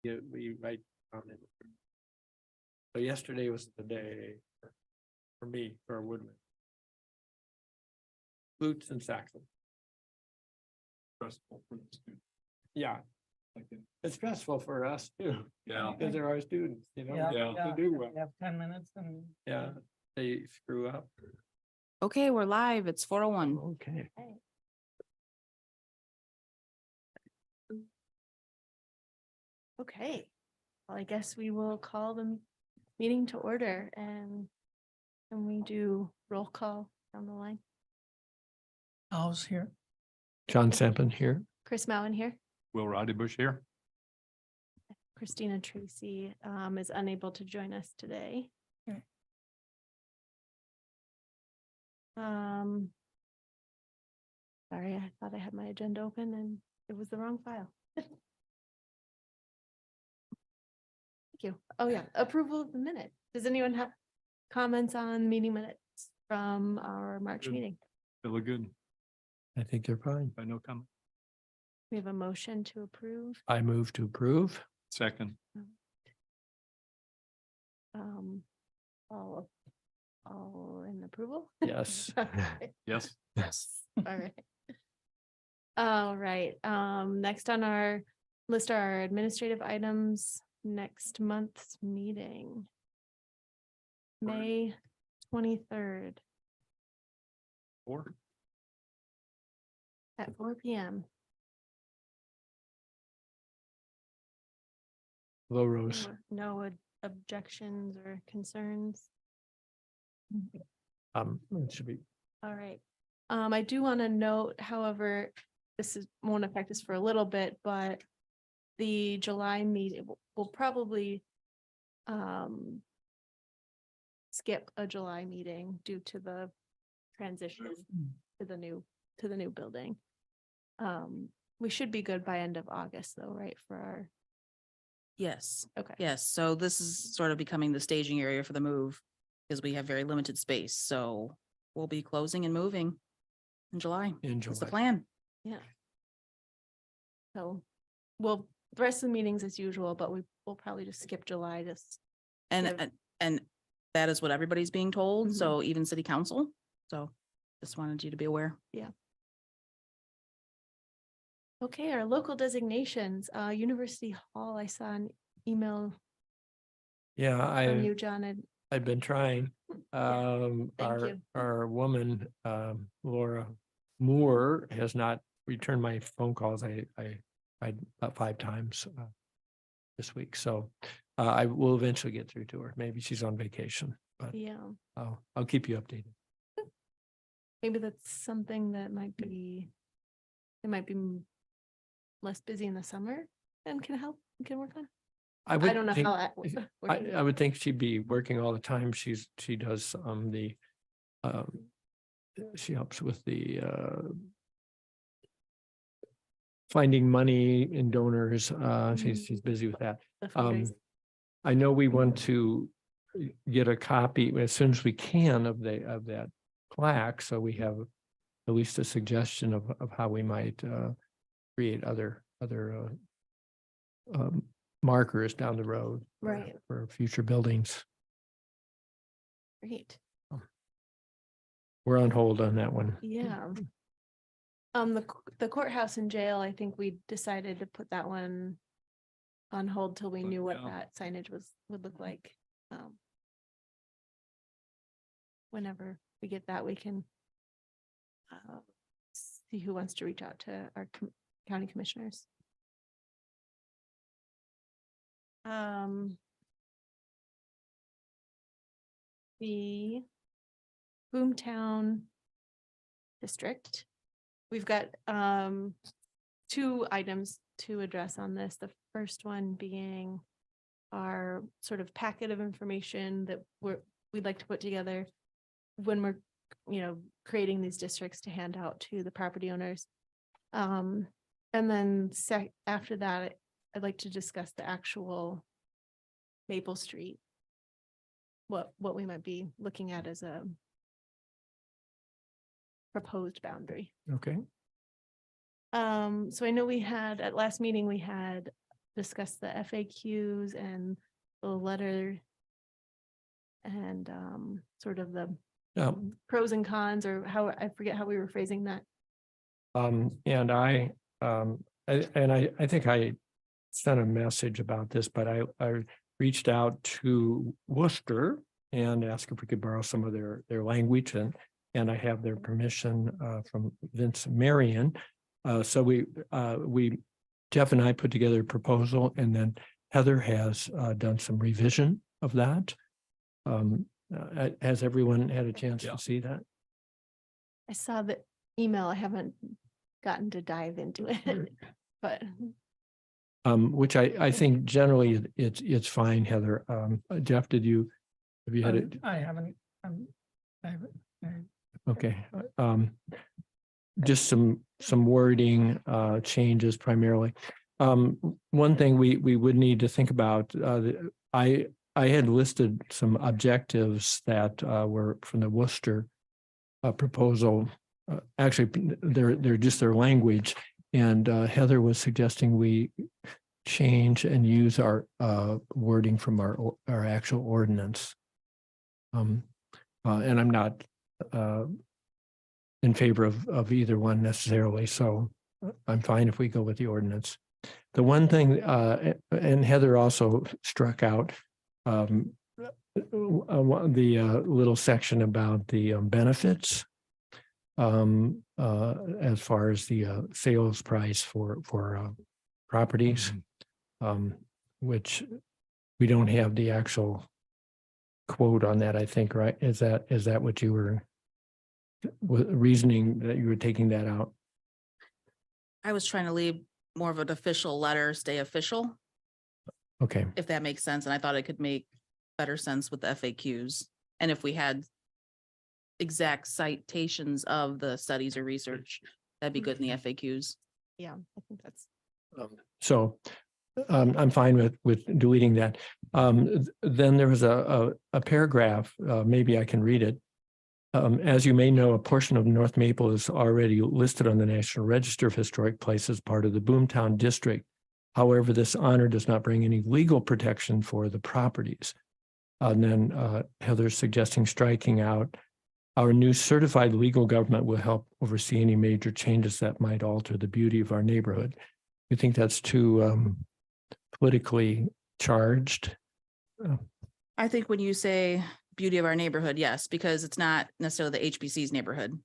we write on it. So yesterday was the day for me, for a woodman. Flutes and saxophone. Stressful for the student. Yeah, Like it. it's stressful for us too, Yeah. because they're our students, you know, Yeah. to do well. We have 10 minutes and. Yeah, they screw up. Okay, we're live. It's 4:01. Okay. Okay, well, I guess we will call the meeting to order and can we do roll call down the line? House here. John Sampson here. Chris Mowen here. Will Roddy Bush here. Christina Tracy is unable to join us today. Okay. Sorry, I thought I had my agenda open and it was the wrong file. Thank you. Oh yeah, approval of the minute. Does anyone have comments on meeting minutes from our March Good. meeting? They look good. I think they're fine. I know comment. We have a motion to approve. I move to approve. Second. All in approval? Yes. Okay. Yes. All right. All right, next on our list are our administrative items, next month's meeting. May 23rd Four. at 4 p.m. Low Rose. No objections or concerns. It should be. All right. I do want to note, however, won't affect us for a little bit, but the July meeting will probably skip a July meeting due to the transition to the new building. We should be good by end of August though, right, for our, Yes, okay. yes. So this is sort of becoming the staging area for the move because we have very limited space. So we'll be closing and moving in July. In That's the July. plan. Yeah. So, well, the rest of the meetings as usual, but will probably just skip July, just. And, Yeah. and that is what everybody's being told. Mhm. So even city council. So just wanted you to be aware. Okay, our local designations, University Hall, I saw an email Yeah, from you, John, and I've been trying. thank you. Our woman, Laura Moore has not returned my phone calls. I tried about 5 times this week. So I will eventually get through to her. Maybe she's on vacation, but yeah, I'll keep you updated. maybe that's something that might be, it might be less busy in the summer and can work on. I would don't know think- how that. I would think she'd be working all the time. She does she helps with the finding money in donors. She's busy with that. the fundraising. I know we want to get a copy as soon as we can of that plaque, so we have at least a suggestion of how we might create other markers down the road. Right. For future buildings. Great. We're on hold on that one. Yeah. The courthouse and jail, I think we decided to put that one on hold till we knew what Yeah. that signage would look like. Whenever we get that, we can see who wants to reach out to our county commissioners. The Boomtown district. We've got 2 items to address on this. The first one being our sort of packet of information that we'd like to put together when we're, creating these districts to hand out to the property owners. And then after that, I'd like to discuss the actual Maple Street. What we might be looking at as a proposed boundary. Okay. So I know at last meeting, we had discuss the FAQs and the letter and sort of the pros and cons, or how, I forget how we were phrasing that. And I think I sent a message about this, but I reached out to Worcester and asked if we could borrow some of their language, and I have their permission from Vince Marion. So Jeff and I put together a proposal, and then Heather has done some revision of that. Has everyone had a chance Yeah. to see that? I saw the email. I haven't gotten to dive into it, but Which I think generally it's fine, Heather. Jeff, have you had it? I haven't, I haven't, Okay. Just some wording changes primarily. One thing we would need to think about, I had listed some objectives that were from the Worcester proposal. Actually, they're just their language. And Heather was suggesting we change and use our wording from our actual ordinance. And I'm not in favor of either one necessarily, so I'm fine if we go with the ordinance. The one thing, and Heather also struck out the little section about the benefits as far as the sales price for properties, which we don't have the actual quote on that, I think, right? Is that what you were reasoning that you were taking that out? I was trying to leave more of an official letter, stay official, Okay, if that makes sense. And I thought it could make better sense with the FAQs. And if we had exact citations of the studies or research, that'd be good in the FAQs. yeah, I think that's. so I'm fine with deleting that. Then there was a paragraph, maybe I can read it. As you may know, a portion of North Maple is already listed on the National Register of Historic Places, part of the Boomtown District. However, this honor does not bring any legal protection for the properties. And then Heather's suggesting striking out, our new certified legal government will help oversee any major changes that might alter the beauty of our neighborhood. You think that's too politically charged? I think when you say beauty of our neighborhood, yes, because it's not necessarily the HBC's neighborhood.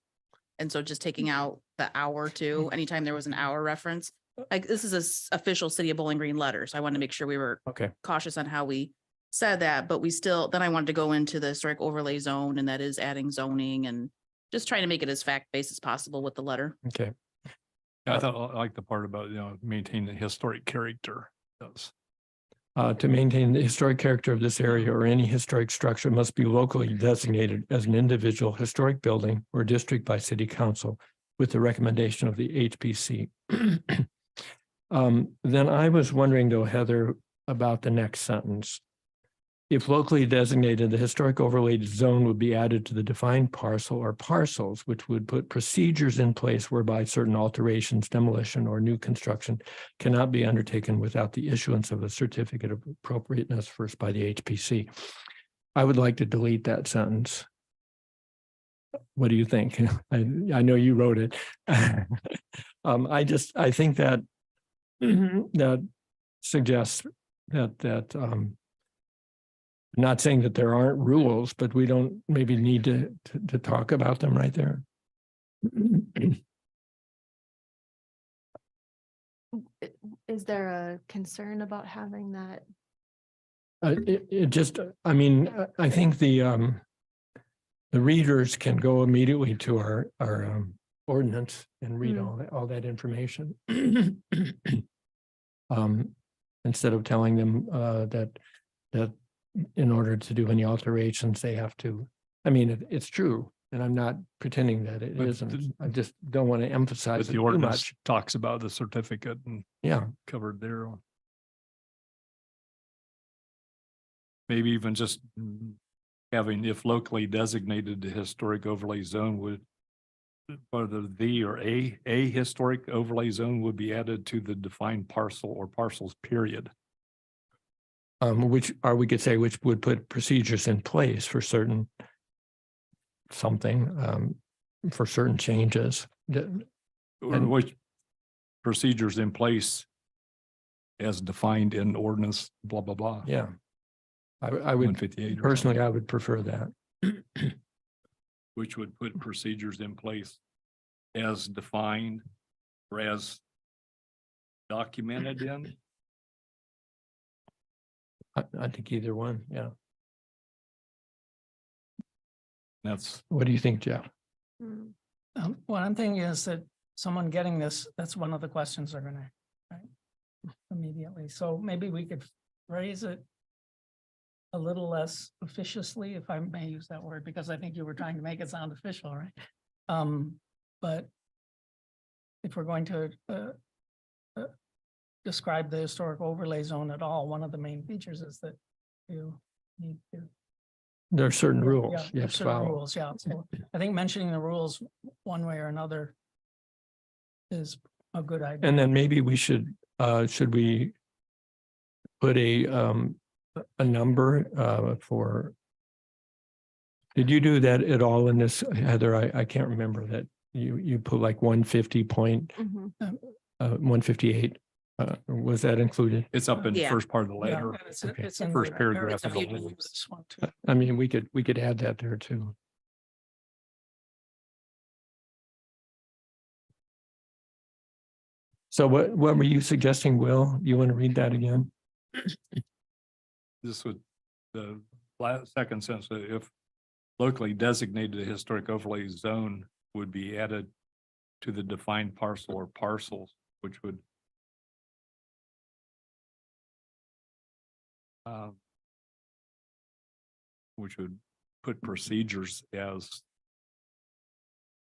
And so just taking out the hour too, anytime there was an hour reference, like this is a official City of Bowling Green letter. So I wanted to make sure we were Okay, cautious on how we said that, but we still, then I wanted to go into the historic overlay zone, and that is adding zoning and just trying to make it as fact-based as possible with the letter. okay. I thought, I like the part about, maintain the historic character. That's To maintain the historic character of this area or any historic structure must be locally designated as an individual historic building or district by city council with the recommendation of the HPC. Then I was wondering though, Heather, about the next sentence. If locally designated, the historic overlay zone would be added to the defined parcel or parcels, which would put procedures in place whereby certain alterations, demolition, or new construction cannot be undertaken without the issuance of a certificate of appropriateness first by the HPC. I would like to delete that sentence. What do you think? I know you wrote it. I think that that suggests that not saying that there aren't rules, but we don't maybe need to talk about them right there. Is there a concern about having that? It just, I mean, I think the readers can go immediately to our ordinance and read all that information. Instead of telling them that in order to do any alterations, they have to, I mean, it's true. And I'm not pretending that it But isn't. I just don't want to emphasize but it the too ordinance much. talks about the certificate and Yeah, covered there. Maybe even just having, if locally designated, the historic overlay zone would whether or a historic overlay zone would be added to the defined parcel or parcels, period. Which, or we could say, which would put procedures in place for certain something, for certain changes. Or And- which procedures in place as defined in ordinance, blah, blah, blah. Yeah. I One would, fifty-eight. personally, I would prefer that. Which would put procedures in place as defined or as documented in. I think either one, yeah. That's, What do you think, Jeff? Hmm. What I'm thinking is that someone getting this, that's one of the questions they're gonna, right, immediately. So maybe we could phrase it a little less officiously, if I may use that word, because I think you were trying to make it sound official, right? But if we're going to describe the historic overlay zone at all, one of the main features is that you need to. There are certain Yeah, rules yeah, you there's have to certain follow. rules, yeah. So I think mentioning the rules one way or another is a good idea. And then maybe we should we put a number for, did you do that at all in this, Heather? I can't remember that you put like 150 Mhm. 158. Was that included? it's up in the Yeah. first part of the Yeah, letter. and it's- Okay. it's in First the paragraph very of the beginning letter. of this one, too. I mean, we could add that there too. So what were you suggesting, Will? You want to read that again? This would, the last second sentence, if locally designated historic overlay zone would be added to the defined parcel or parcels, which would put procedures as,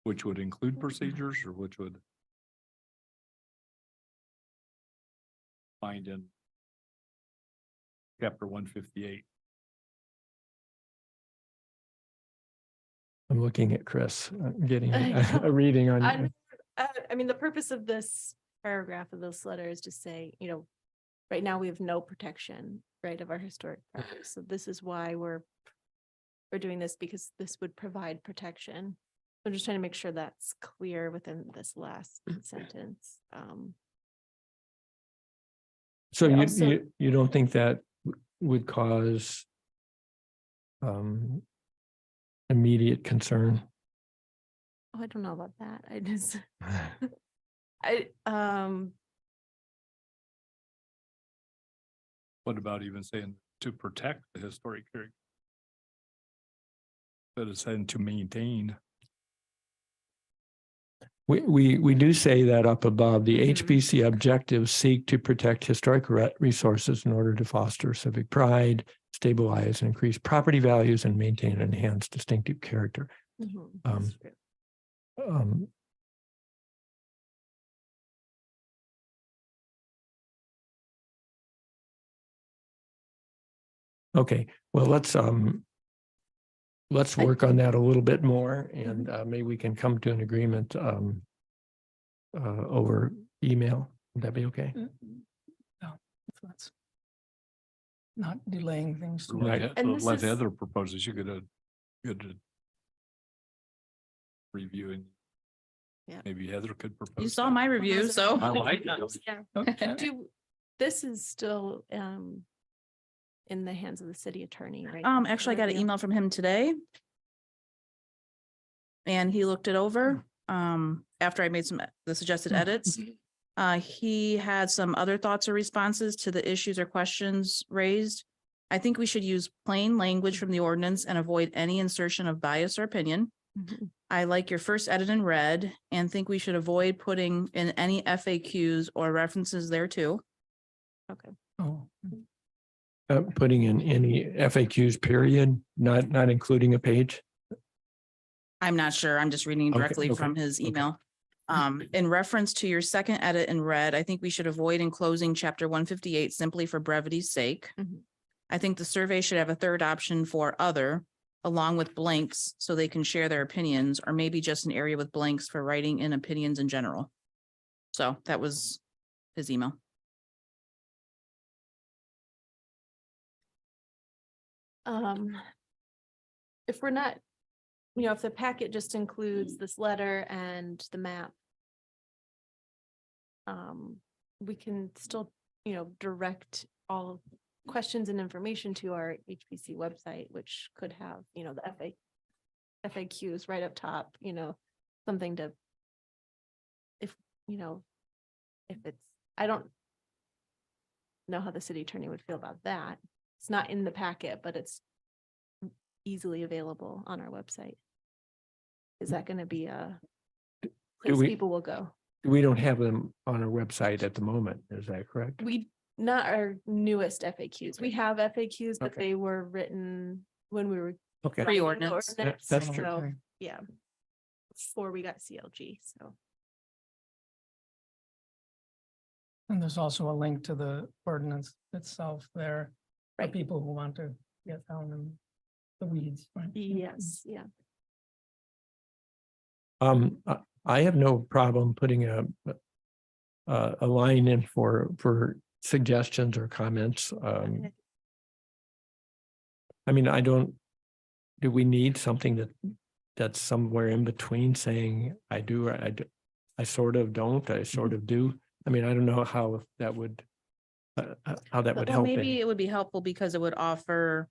which would include procedures or which would find in chapter 158. I'm looking at Chris, getting I a know. reading on. I mean, the purpose of this paragraph of this letter is to say, right now we have no protection, right, of our historic properties. So this is why we're doing this, because this would provide protection. I'm just trying to make sure that's clear within this last sentence. So I you, also- you don't think that would cause immediate concern? Oh, I don't know about that. What about even saying to protect the historic character? Instead of saying to maintain. We do say that up above, the Mhm. HBC objectives seek to protect historic resources in order to foster civic pride, stabilize and increase property values, and maintain and enhance distinctive character. Mhm, Um, that's true. Okay, well, let's work on that a little bit more, Mm-hmm. and maybe we can come to an agreement over email. Would that be okay? No, if that's not delaying things. too Right. much. And this Let is- Heather proposes, you could review and Yeah. maybe Heather could propose. You saw that. my review, so. I like that. Yeah. Okay. This is still in the hands of the city attorney, right? Actually, I got an Review. email from him today. And he looked it over, after I made the suggested edits. He had some other thoughts or responses to the issues or questions raised. I think we should use plain language from the ordinance and avoid any insertion of bias or opinion. Mhm. I like your first edit in red and think we should avoid putting in any FAQs or references there too. Okay. Oh, Putting in any FAQs, period, not including a page. I'm not sure. I'm just reading Okay, directly okay, from his okay. email. In reference to your second edit in red, I think we should avoid enclosing chapter 158 simply for brevity's sake. Mhm. I think the survey should have a third option for other, along with blanks so they can share their opinions, or maybe just an area with blanks for writing in opinions in general. So that was his email. If we're not, if the packet just includes this letter and the map, we can still, direct all questions and information to our HPC website, which could have, the FAQs right up top, something to, if it's, I don't know how the city attorney would feel about that. It's not in the packet, but it's easily available on our website. Is that going to be a place we- people will go? We don't have them on our website at the moment. Is that correct? Not our newest FAQs. We have FAQs, but Okay. they were written when we were. Okay. writing the Pre-ordinance. ordinance, That's true. so, yeah. Before we got CLG, so. And there's also a link to the ordinance itself there. For Right. people who want to get down in the weeds, right? Yes, yeah. I have no problem putting a line in for suggestions or comments. Okay. I mean, do we need something that's somewhere in between saying I do, or I sort of don't, I sort of do? I mean, I don't know how that would Well, help. maybe it would be helpful because it would offer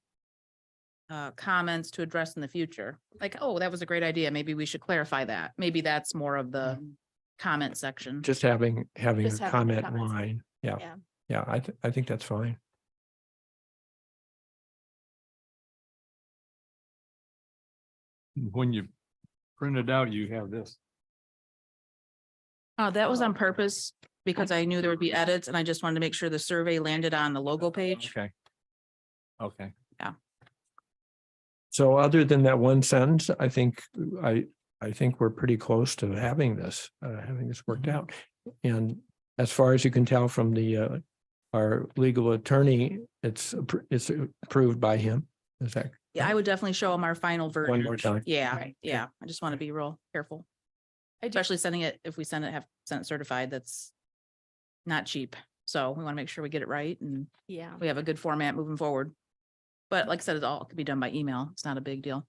comments to address in the future. Like, oh, that was a great idea. Maybe we should clarify that. Maybe that's more of the comment section. Just having Just a having the comment comments. line. Yeah. Yeah. Yeah, I think that's fine. When you print it out, you have this. Oh, that was on purpose because I knew there would be edits and I just wanted to make sure the survey landed on the logo page. Okay. Okay. So other than that one sentence, I think we're pretty close to having this worked out. And as far as you can tell from our legal attorney, it's approved by him. Is that? Yeah, I would definitely show them our final version. One more time. Yeah, Right. yeah. I just want to be real careful, I do, especially sending it, if we send it, have sent it certified, that's not cheap. So we want to make sure we get it right and yeah. we have a good format moving forward. But like I said, it all could be done by email. It's not a big deal.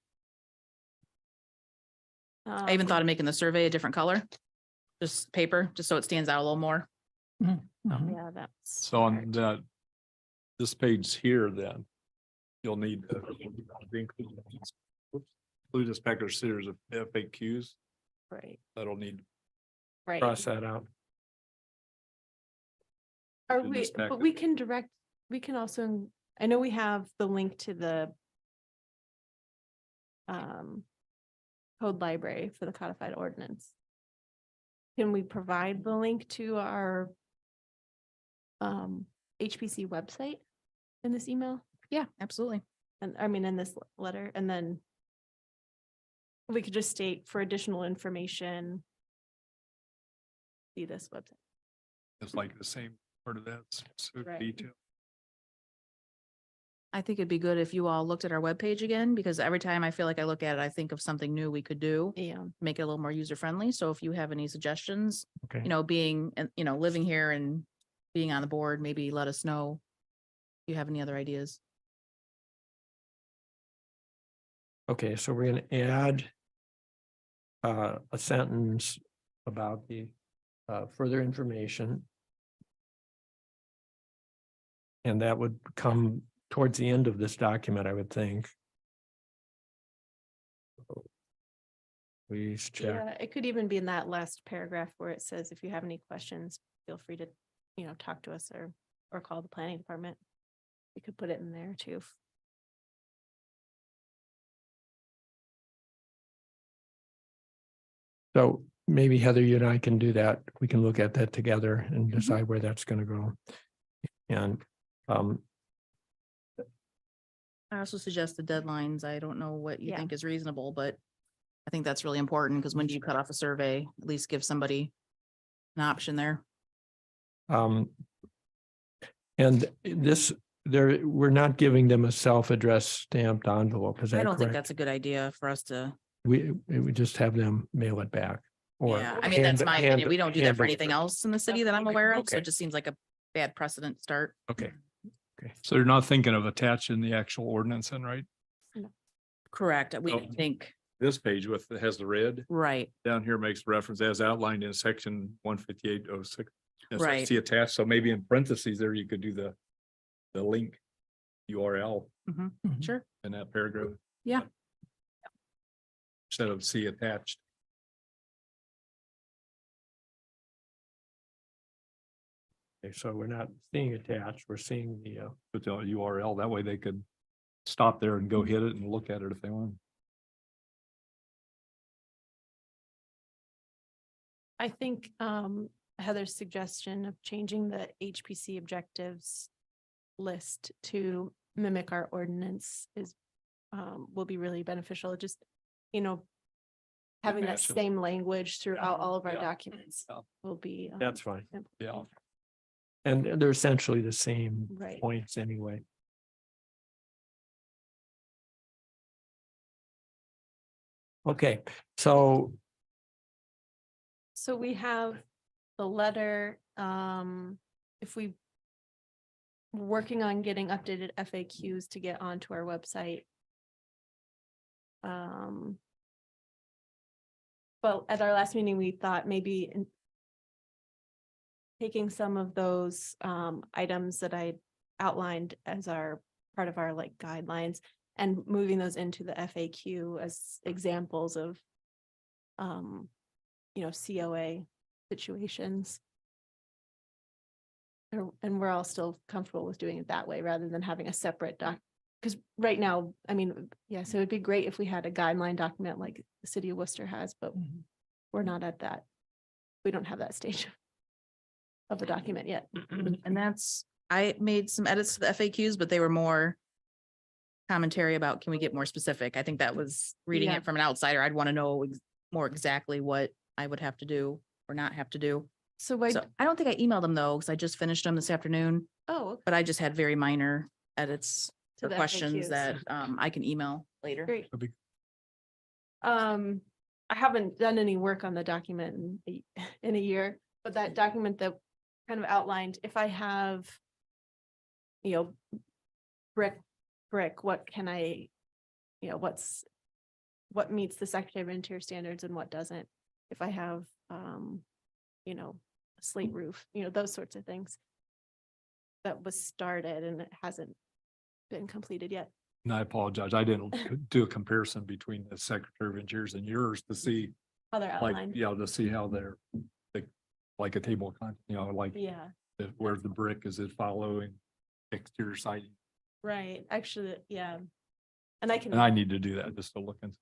I even thought of making the survey a different color, just paper, just so it stands out a little more. Mhm. Yeah, that's. So on this page here, then you'll need to include this package series of FAQs Right, that'll need. right. Cross that out. Are in we, this but packet. we can also, I know we have the link to the code library for the codified ordinance. Can we provide the link to our HPC website in this email? Yeah, absolutely. And I mean, in this letter, and then we could just state for additional information, see this website. It's like the same part of that, so Right. detail. I think it'd be good if you all looked at our webpage again, because every time I feel like I look at it, I think of something new we could do, Yeah. make it a little more user friendly. So if you have any suggestions, Okay. being, and living here and being on the board, maybe let us know if you have any other ideas. Okay, so we're gonna add a sentence about the further information. And that would come towards the end of this document, I would think. Please check. Yeah, it could even be in that last paragraph where it says, if you have any questions, feel free to, talk to us or call the planning department. We could put it in there too. So maybe Heather, you and I can do that. We can look at that together and decide where that's gonna go. And I also suggest the deadlines. I don't know what you Yeah. think is reasonable, but I think that's really important because when do you cut off a survey, at least give somebody an option there. and this we're not giving them a self-addressed stamped envelope. Is I that don't think correct? that's a good idea for us to, We would just have them mail it back. Or yeah, I mean, that's my opinion. We don't do that for hand anything deliver. else in the city that I'm aware of, so Okay. it just seems like a bad precedent start. Okay, So you're not thinking of attaching the actual ordinance in, right? Correct. We Oh. think, This page with, it has the red right, down here makes reference as outlined in section 15806. Right. See attached, so maybe in parentheses there, you could do the link URL Mhm. sure. in that paragraph. Yeah. Instead of see attached. okay, so we're not seeing attached, we're seeing the, Put the URL, that way they could stop there and go hit it and look at it if they want. I think Heather's suggestion of changing the HPC objectives list to mimic our ordinance is will be really beneficial. Just, you know, having that matches. same language throughout all of our Yeah. documents Yeah. will be. that's fine. Yeah. And they're essentially the same Right. points anyway. Okay, so So we have the letter, if we we're working on getting updated FAQs to get onto our website. But at our last meeting, we thought maybe taking some of those items that I outlined as our part of our like guidelines and moving those into the FAQ as examples of you know, COA situations. And we're all still comfortable with doing it that way rather than having a separate doc. Because right now, I mean, yeah, so it'd be great if we had a guideline document like the city of Worcester has, but Mhm. we're not at that. We don't have that stage of a document yet. And that's, I made some edits to the FAQs, but they were more commentary about, can we get more specific? I think that was reading Yeah. it from an outsider. I'd want to know more exactly what I would have to do or not have to do. So I, So I don't think I emailed them though, because I just finished them this afternoon, oh, but I just had very minor edits To or the questions FAQs. that I can email later. great. That'd be- I haven't done any work on the document in a year, but that document that kind of outlined, if I have, you know, brick, what can I, you know, what meets the Secretary of Interior standards and what doesn't? If I have, you know, a slate roof, you know, those sorts of things. That was started and it hasn't been completed yet. And I apologize, I didn't do a comparison between the Secretary of Interior's and yours to see, How they're like, outlined. yeah, to see how they're like a table of contents, you know, like Yeah, where's the brick, is it following exterior siding? right. Actually, yeah. And I can. And I need to do that just to look and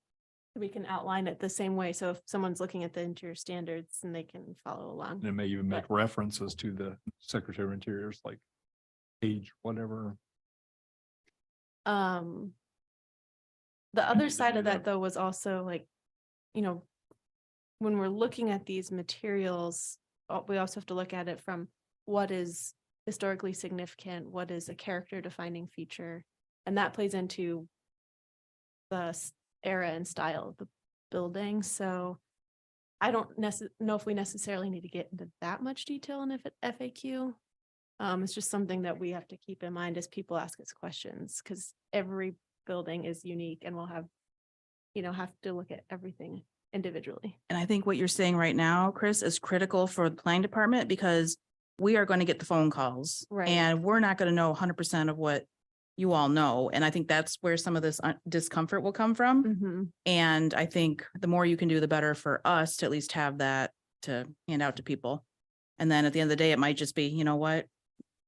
We can outline it the same way. So if someone's looking at the interior standards and they can follow along. it may even make references to the Secretary of Interior's like page, whatever. The other need to side do of that that. though was also like, you know, when we're looking at these materials, we also have to look at it from what is historically significant, what is a character defining feature, and that plays into the era and style of the building. So I don't know if we necessarily need to get into that much detail in FAQ. It's just something that we have to keep in mind as people ask us questions, because every building is unique and we'll have, you know, have to look at everything individually. And I think what you're saying right now, Chris, is critical for the planning department because we are going to get the phone calls. Right. And we're not going to know 100% of what you all know. And I think that's where some of this discomfort will come from. And I think the more you can do, the better for us to at least have that to hand out to people. And then at the end of the day, it might just be, you know what?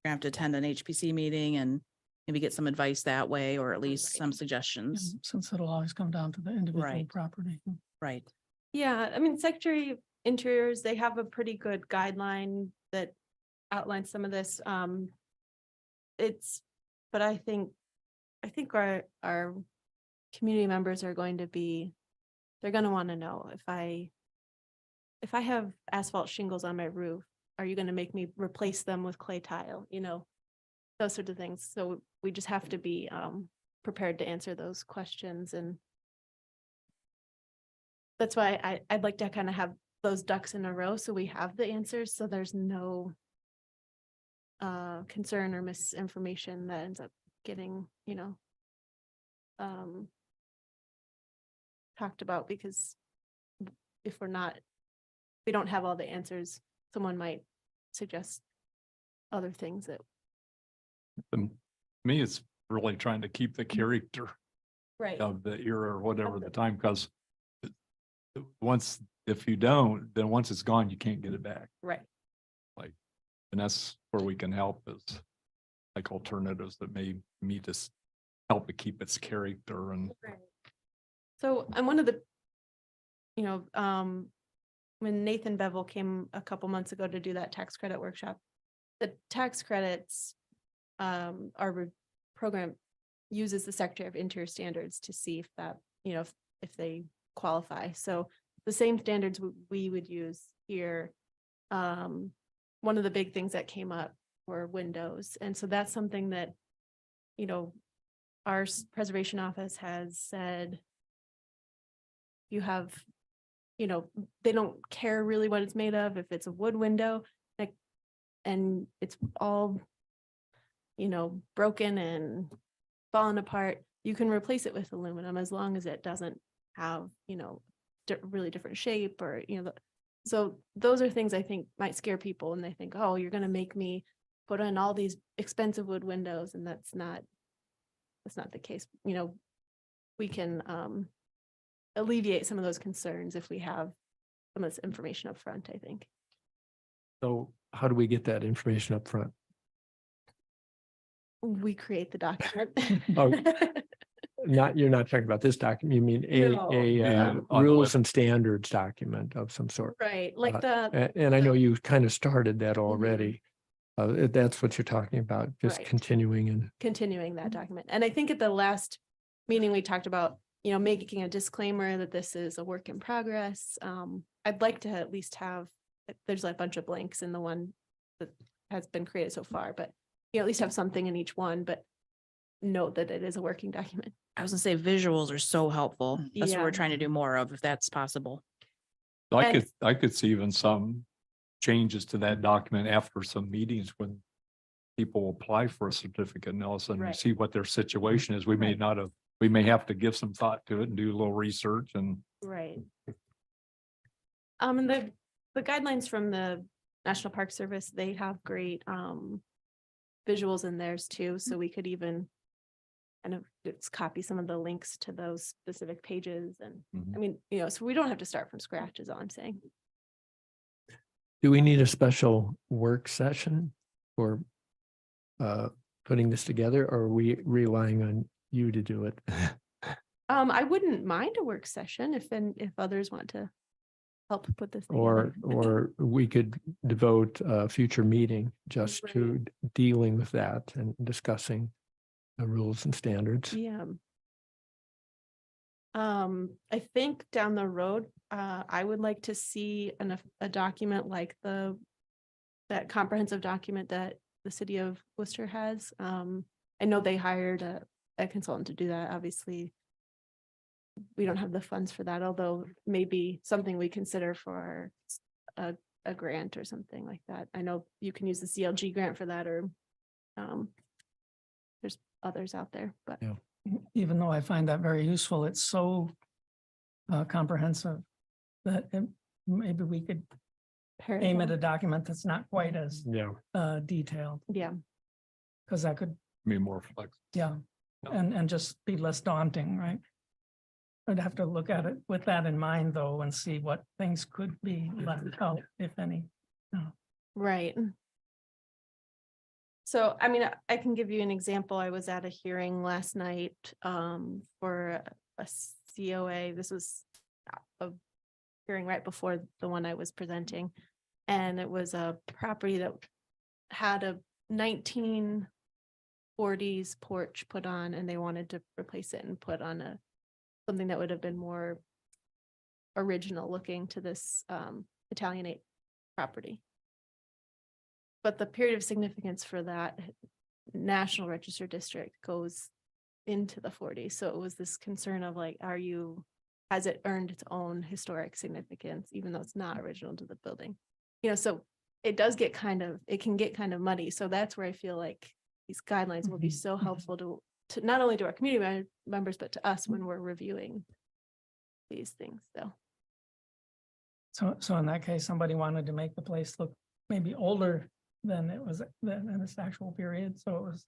You're gonna have to attend an HPC meeting and maybe get some advice that way, or at least Right. some suggestions. Since it'll always come down to the individual Right. property. Right. Yeah, I mean, Secretary of Interiors, they have a pretty good guideline that outlines some of this. But I think our community members are going to be, they're gonna want to know if I have asphalt shingles on my roof, are you gonna make me replace them with clay tile, you know? those sorts of things. So we just have to be prepared to answer those questions, and that's why I'd like to kind of have those ducks in a row so we have the answers, so there's no concern or misinformation that ends up getting, talked about, because if we don't have all the answers, someone might suggest other things that. To me, it's really trying to keep the character Right. of the era or whatever Of the the- time, because if you don't, then once it's gone, you can't get it back. Right. And that's where we can help, is like alternatives that may meet us, help it keep its character and. So I'm one of the, when Nathan Bevel came a couple months ago to do that tax credit workshop, the tax credits, our program uses the Secretary of Interior standards to see if that, if they qualify. So the same standards we would use here. One of the big things that came up were windows. And so that's something that, our preservation office has said, you have, they don't care really what it's made of, if it's a wood window, like, and it's all, broken and fallen apart, you can replace it with aluminum as long as it doesn't have, really different shape, or, so those are things I think might scare people, and they think, oh, you're going to make me put in all these expensive wood windows, and that's not the case. We can alleviate some of those concerns if we have some of this information up front, I think. So how do we get that information up front? We create the document. Oh, you're not talking about this document, you mean No. Yeah, on the rules web. and standards document of some sort. Right, like the, And I know you kind of started that already. That's what you're talking about, just Right. continuing and. continuing that document. And I think at the last meeting, we talked about, making a disclaimer that this is a work in progress. I'd like to at least have, there's like a bunch of blanks in the one that has been created so far, but at least have something in each one, but note that it is a working document. I was gonna say visuals are so helpful. That's what Yeah. we're trying to do more of, if that's possible. And- I could see even some changes to that document after some meetings when people apply for a certificate, Nelson, and Right. see what their situation is. We may Right. not have, we may have to give some thought to it and do a little research and. Right. And the guidelines from the National Park Service, they have great visuals in theirs too, so we could even kind of just copy some of the links to those specific pages, and I mean, so we don't have to start from scratch, is all I'm saying. Do we need a special work session for putting this together, or are we relying on you to do it? I wouldn't mind a work session if others want to help put this Or, together. or we could devote a future meeting just to dealing with that and discussing the rules and standards. Yeah. I think down the road, I would like to see a document like that comprehensive document that the city of Worcester has. I know they hired a consultant to do that. Obviously, we don't have the funds for that, although maybe something we consider for a grant or something like that. I know you can use the CLG grant for that, or there's others out there, but Yeah. Even though I find that very useful, it's so comprehensive that maybe we could aim at a document that's not quite as Yeah. detailed, yeah. because that could, Be more flexible. yeah, and just be less daunting, right? I'd have to look at it with that in mind, though, and see what things could be left out, if any. Right. So, I mean, I can give you an example. I was at a hearing last night for a COA. This was a hearing right before the one I was presenting. And it was a property that had a 1940s porch put on, and they wanted to replace it and put on something that would have been more original looking to this Italianate property. But the period of significance for that National Register District goes into the 40s. So it was this concern of like, has it earned its own historic significance, even though it's not original to the building? So it can get kind of muddy. So that's where I feel like these guidelines will be so helpful to not only to our community members, but to us when we're reviewing these things. So in that case, somebody wanted to make the place look maybe older than it was, than in its actual period, so it was.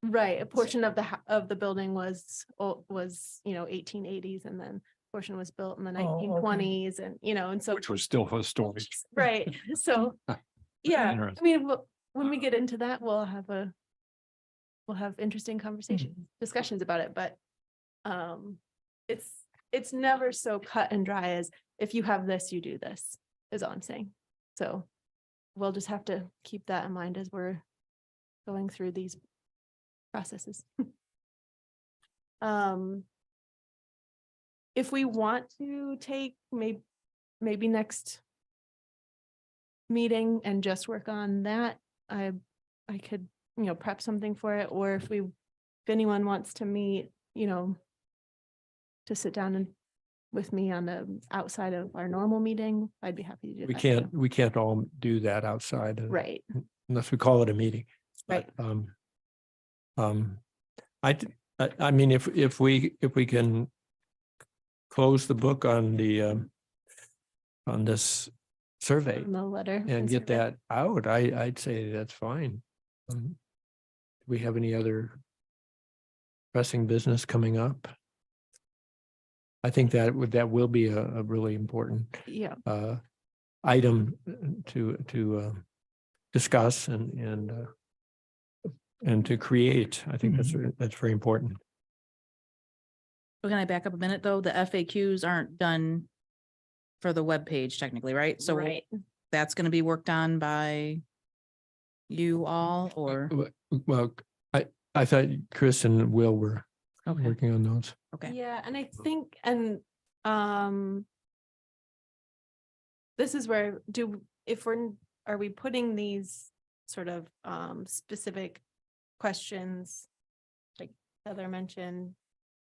Right, a portion of the building was 1880s, and then portion was built in the Oh, okay. 1920s, and so Which was still historic. right. So yeah, I Interesting. mean, when we get into that, we'll have interesting conversations, discussions about it, but it's never so cut and dry as if you have this, you do this, is all I'm saying. So we'll just have to keep that in mind as we're going through these processes. If we want to take maybe next meeting and just work on that, I could, prep something for it, or if anyone wants to meet, to sit down with me on the outside of our normal meeting, I'd be happy to do that. We can't all do that outside of- Right, unless we call it a meeting. right. I mean, if we can close the book on on this survey On the letter. and get that out, I'd say that's fine. Do we have any other pressing business coming up? I think that will be a really important Yeah, item to discuss and to create. I think that's very important. So can I back up a minute though? The FAQs aren't done for the webpage technically, right? So right. that's gonna be worked on by you all or, Well, I thought Chris and Will were okay, working on those. okay. Yeah, and I think, this is where are we putting these sort of specific questions like Heather mentioned?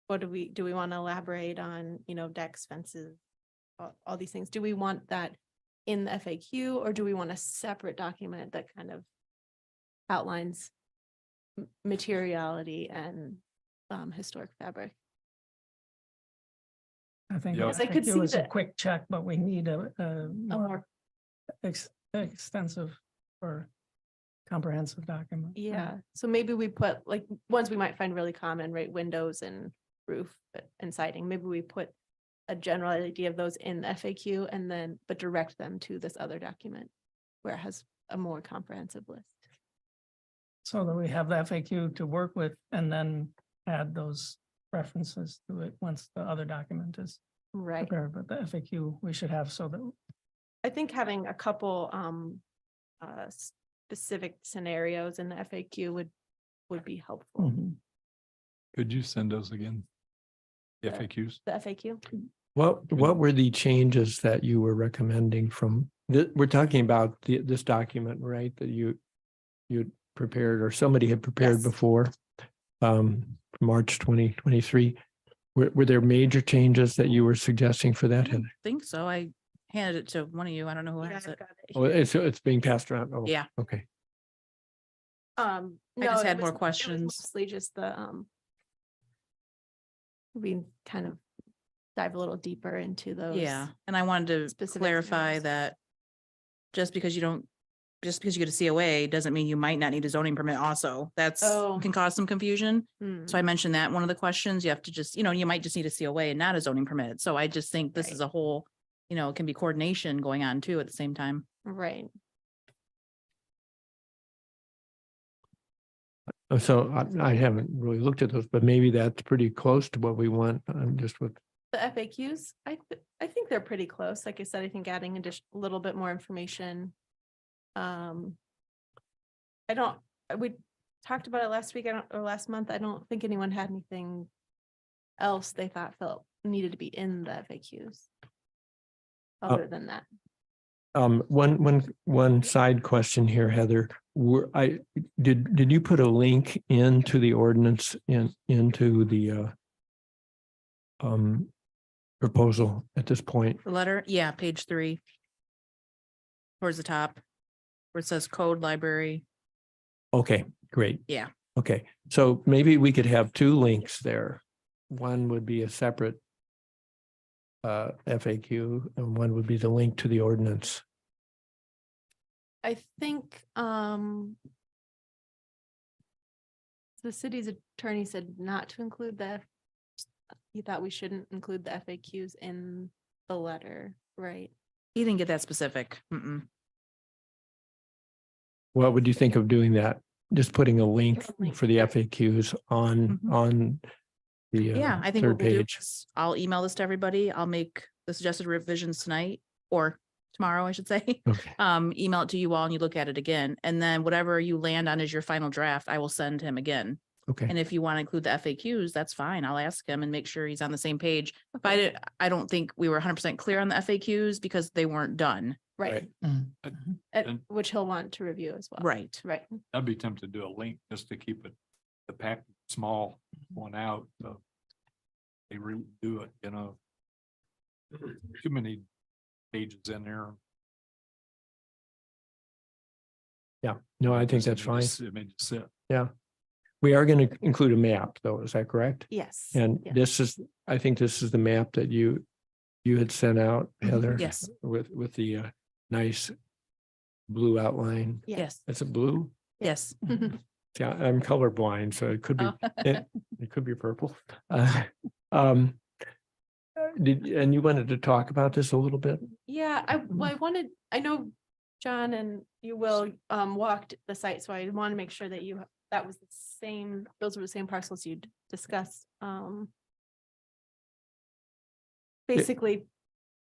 What do we want to elaborate on, decks, fences, all these things? Do we want that in the FAQ, or do we want a separate document that kind of outlines materiality and historic fabric? I think Yeah. I I could it see was a that- quick check, but we need a A more more, extensive or comprehensive document. yeah, so maybe we put like ones we might find really common, right? Windows and roof and siding. Maybe we put a general idea of those in the FAQ but direct them to this other document where it has a more comprehensive list. So that we have the FAQ to work with and then add those references to it once the other document is Right. prepared, but the FAQ we should have so that. I think having a couple specific scenarios in the FAQ would be helpful. Could you send those again? Yeah. FAQs? The FAQ. What were the changes that you were recommending from, we're talking about this document, right? That you'd prepared or somebody had prepared Yes. before, March 2023. Were there major changes that you were suggesting for that, Heather? Think so. I handed it to one of you. I don't know who Yeah, has I've it. got it Oh, here. it's being passed around. Oh, Yeah. okay. I No, just it had more was questions. Mostly just we kind of dive a little deeper into those. Yeah, and I wanted to specific clarify scenarios. that just because you get a COA doesn't mean you might not need a zoning permit also. That's Oh. can cause some confusion. Hmm. So I mentioned that in one of the questions, you have to just, you might just need a COA and not a zoning permit. So I just think this Right. is a whole, it can be coordination going on too at the same time. Right. So I haven't really looked at those, but maybe that's pretty close to what we want. I'm just with, The FAQs, I think they're pretty close. Like I said, I think adding a little bit more information. We talked about it last week, or last month. I don't think anyone had anything else they felt needed to be in the FAQs. Other than that. one side question here, Heather. did you put a link into the ordinance into the proposal at this point? The letter, yeah, page 3. Towards the top, where it says code library. Okay, great. Yeah. Okay, so maybe we could have two links there. One would be a separate FAQ and one would be the link to the ordinance. I think, the city's attorney said not to include he thought we shouldn't include the FAQs in the letter, right? He didn't get that specific. Mm-mm. What would you think of doing that? Just putting a link A link. for the FAQs on the Yeah, I think third what we'll do page. is I'll email this to everybody. I'll make the suggested revisions tonight or tomorrow, I should say. Okay, Email it to you all and you look at it again. And then whatever you land on as your final draft, I will send him again. okay, And if you want to include the FAQs, that's fine. I'll ask him and make sure he's on the same page. But I don't think we were 100% clear on the FAQs because they weren't done. Right, And- which he'll want to review as well. Right. Right. I'd be tempted to do a link just to keep it, the pack small one out, so. They redo it, you know. Too many pages in there. yeah, no, I think Just- that's it fine. just- It may just sit. We are going to include a map though, is that correct? Yes. And yeah. this is, I think this is the map that you had sent out, Heather. Yes. With the nice blue outline. Yes. Is it blue? Yes. Yeah, I'm colorblind, so it could be, Oh. it could be purple. And you wanted to talk about this a little bit? Yeah, I know John and you will walked the site, so I want to make sure that that was the same, those were the same parcels you discussed. Basically,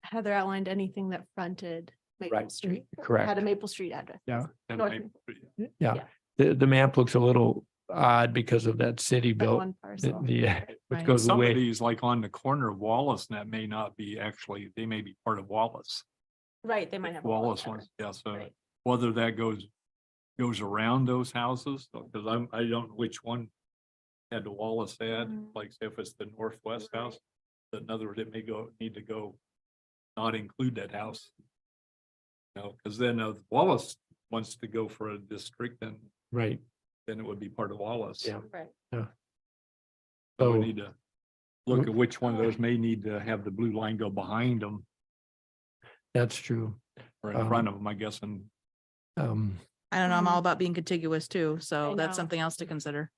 Heather outlined anything that fronted Maple Right, Street, had correct. a Maple Street address. Yeah. And North I- Maple. Yeah, yeah. the map looks a little odd because of that city that built, one parcel. which Right. goes Some of away. these, like on the corner of Wallace, and that may not be actually, they may be part of Wallace. Right, they might have. a Wallace address. ones, yeah, so Right. whether that goes around those houses, because I don't know which one had the Wallace ad, Mm. like say if it's the northwest house, in other words, it may need to go, not include that house. No, because then if Wallace wants to go for a district, Right, then it would be part of Wallace. Yeah. Right. So so, we need to look at which one of those may need to have the blue line go behind them that's true. or in front of them, I guess, and I don't know. I'm all about being contiguous too. So I that's know. something else to consider.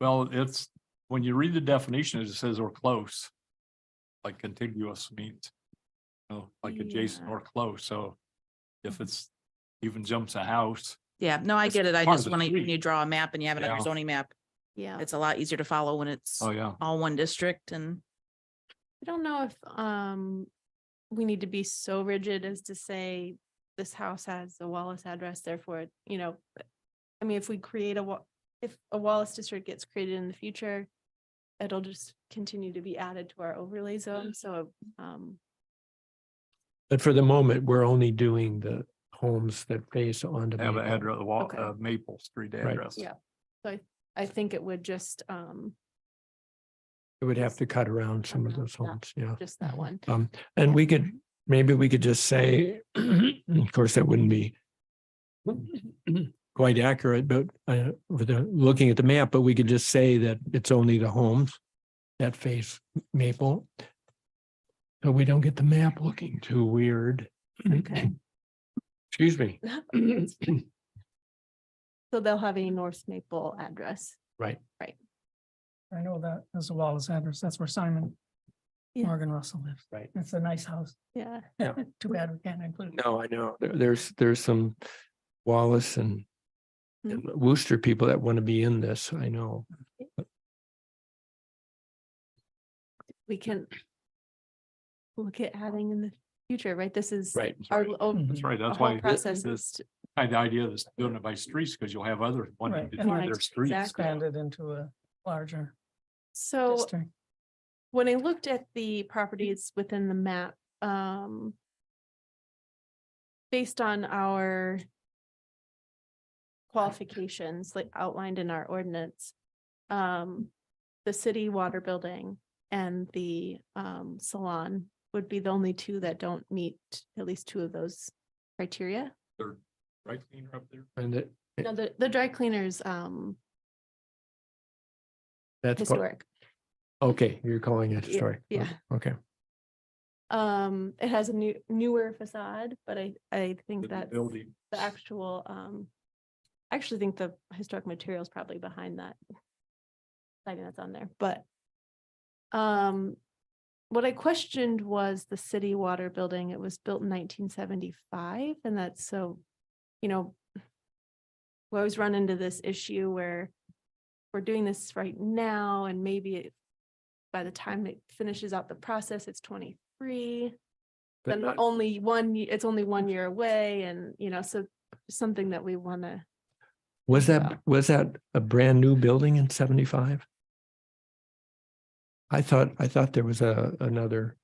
well, it's, when you read the definition, it says or close. Like contiguous means, like adjacent Yeah. or close, so if it's even jumps a house. Yeah, no, I It's get it. I part of just the want to, when street. you draw a map and you have it on your Yeah. zoning map, Yeah. it's a lot easier to follow when it's Oh, yeah. all one district and I don't know if we need to be so rigid as to say this house has a Wallace address, therefore, I mean, if we create if a Wallace district gets created in the future, it'll just continue to be added to our overlay zone, so But for the moment, we're only doing the homes that face onto. Have an Maple. address, Okay. Maple Street Right. address. Yeah. I think it would just It would have to cut around some of those Yeah. homes, yeah. that one. And maybe we could just say, of course, that wouldn't be quite accurate, but looking at the map, but we could just say that it's only the homes that face Maple. So we don't get the map looking too weird. Okay. Excuse me. So they'll have a North Maple address. Right. I know that as a Wallace address. That's where Simon Yeah. Morgan Russell lives. Right. It's a nice house. Yeah. Too bad we can't include. it. No, I know. There's some Wallace and Worcester people that want to be in this, I know. We can look at adding in the future, right? This is Right. our, That's right, our that's whole why process this is kind of idea is doing it by streets, because you'll have others wanting Right, to and do then their streets. Expanded into a larger so district. when I looked at the properties within the map, based on our qualifications like outlined in our ordinance, the city water building and the salon would be the only two that don't meet at least two of those criteria. They're right cleaner up there. And it, No, the dry cleaners, that's, historic. okay, you're calling it Yeah, historic. yeah. Okay. It has a newer facade, but I think The that building. the actual, I actually think the historic material is probably behind that. Lighting that's on there, but what I questioned was the city water building. It was built in 1975, and that's so, we always run into this issue where we're doing this right now, and maybe by the time it finishes out the process, it's 23. But Then only it's only 1 year away, and so something that we want to. was Wow. that a brand new building in 75? I thought there was another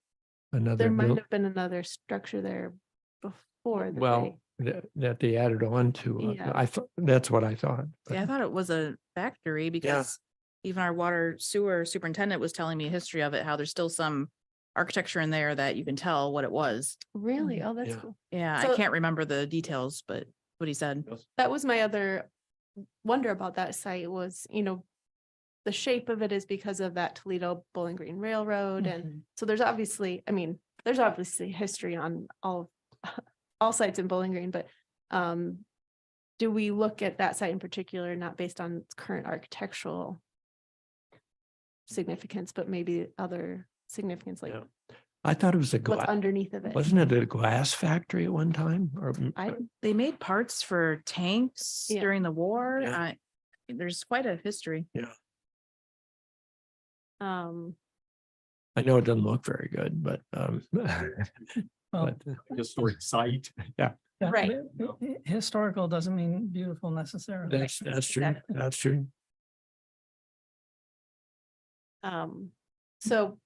There might buil- have been another structure there before. that well, that they added on to. Yeah. I thought, that's what I thought. See, I thought it was a factory because even our water sewer superintendent was telling me a history of it, how there's still some architecture in there that you can tell what it was. Really? Oh, that's Yeah. cool. Yeah, So- I can't remember the details, but what he said. That was my other wonder about that site was, the shape of it is because of that Toledo Bowling Green Railroad. And so there's obviously history on all sites in Bowling Green, but do we look at that site in particular, not based on its current architectural significance, but maybe other significance, like Yeah. I thought it was a what's glass, underneath of it? wasn't it a glass factory at one time? Or They made parts for tanks Yeah. during the war. Yeah. There's quite a history. Um, I know it doesn't look very good, but Well, but, Historic site. yeah, Right. Historical doesn't mean beautiful necessarily. that's true. Exactly. That's true. So,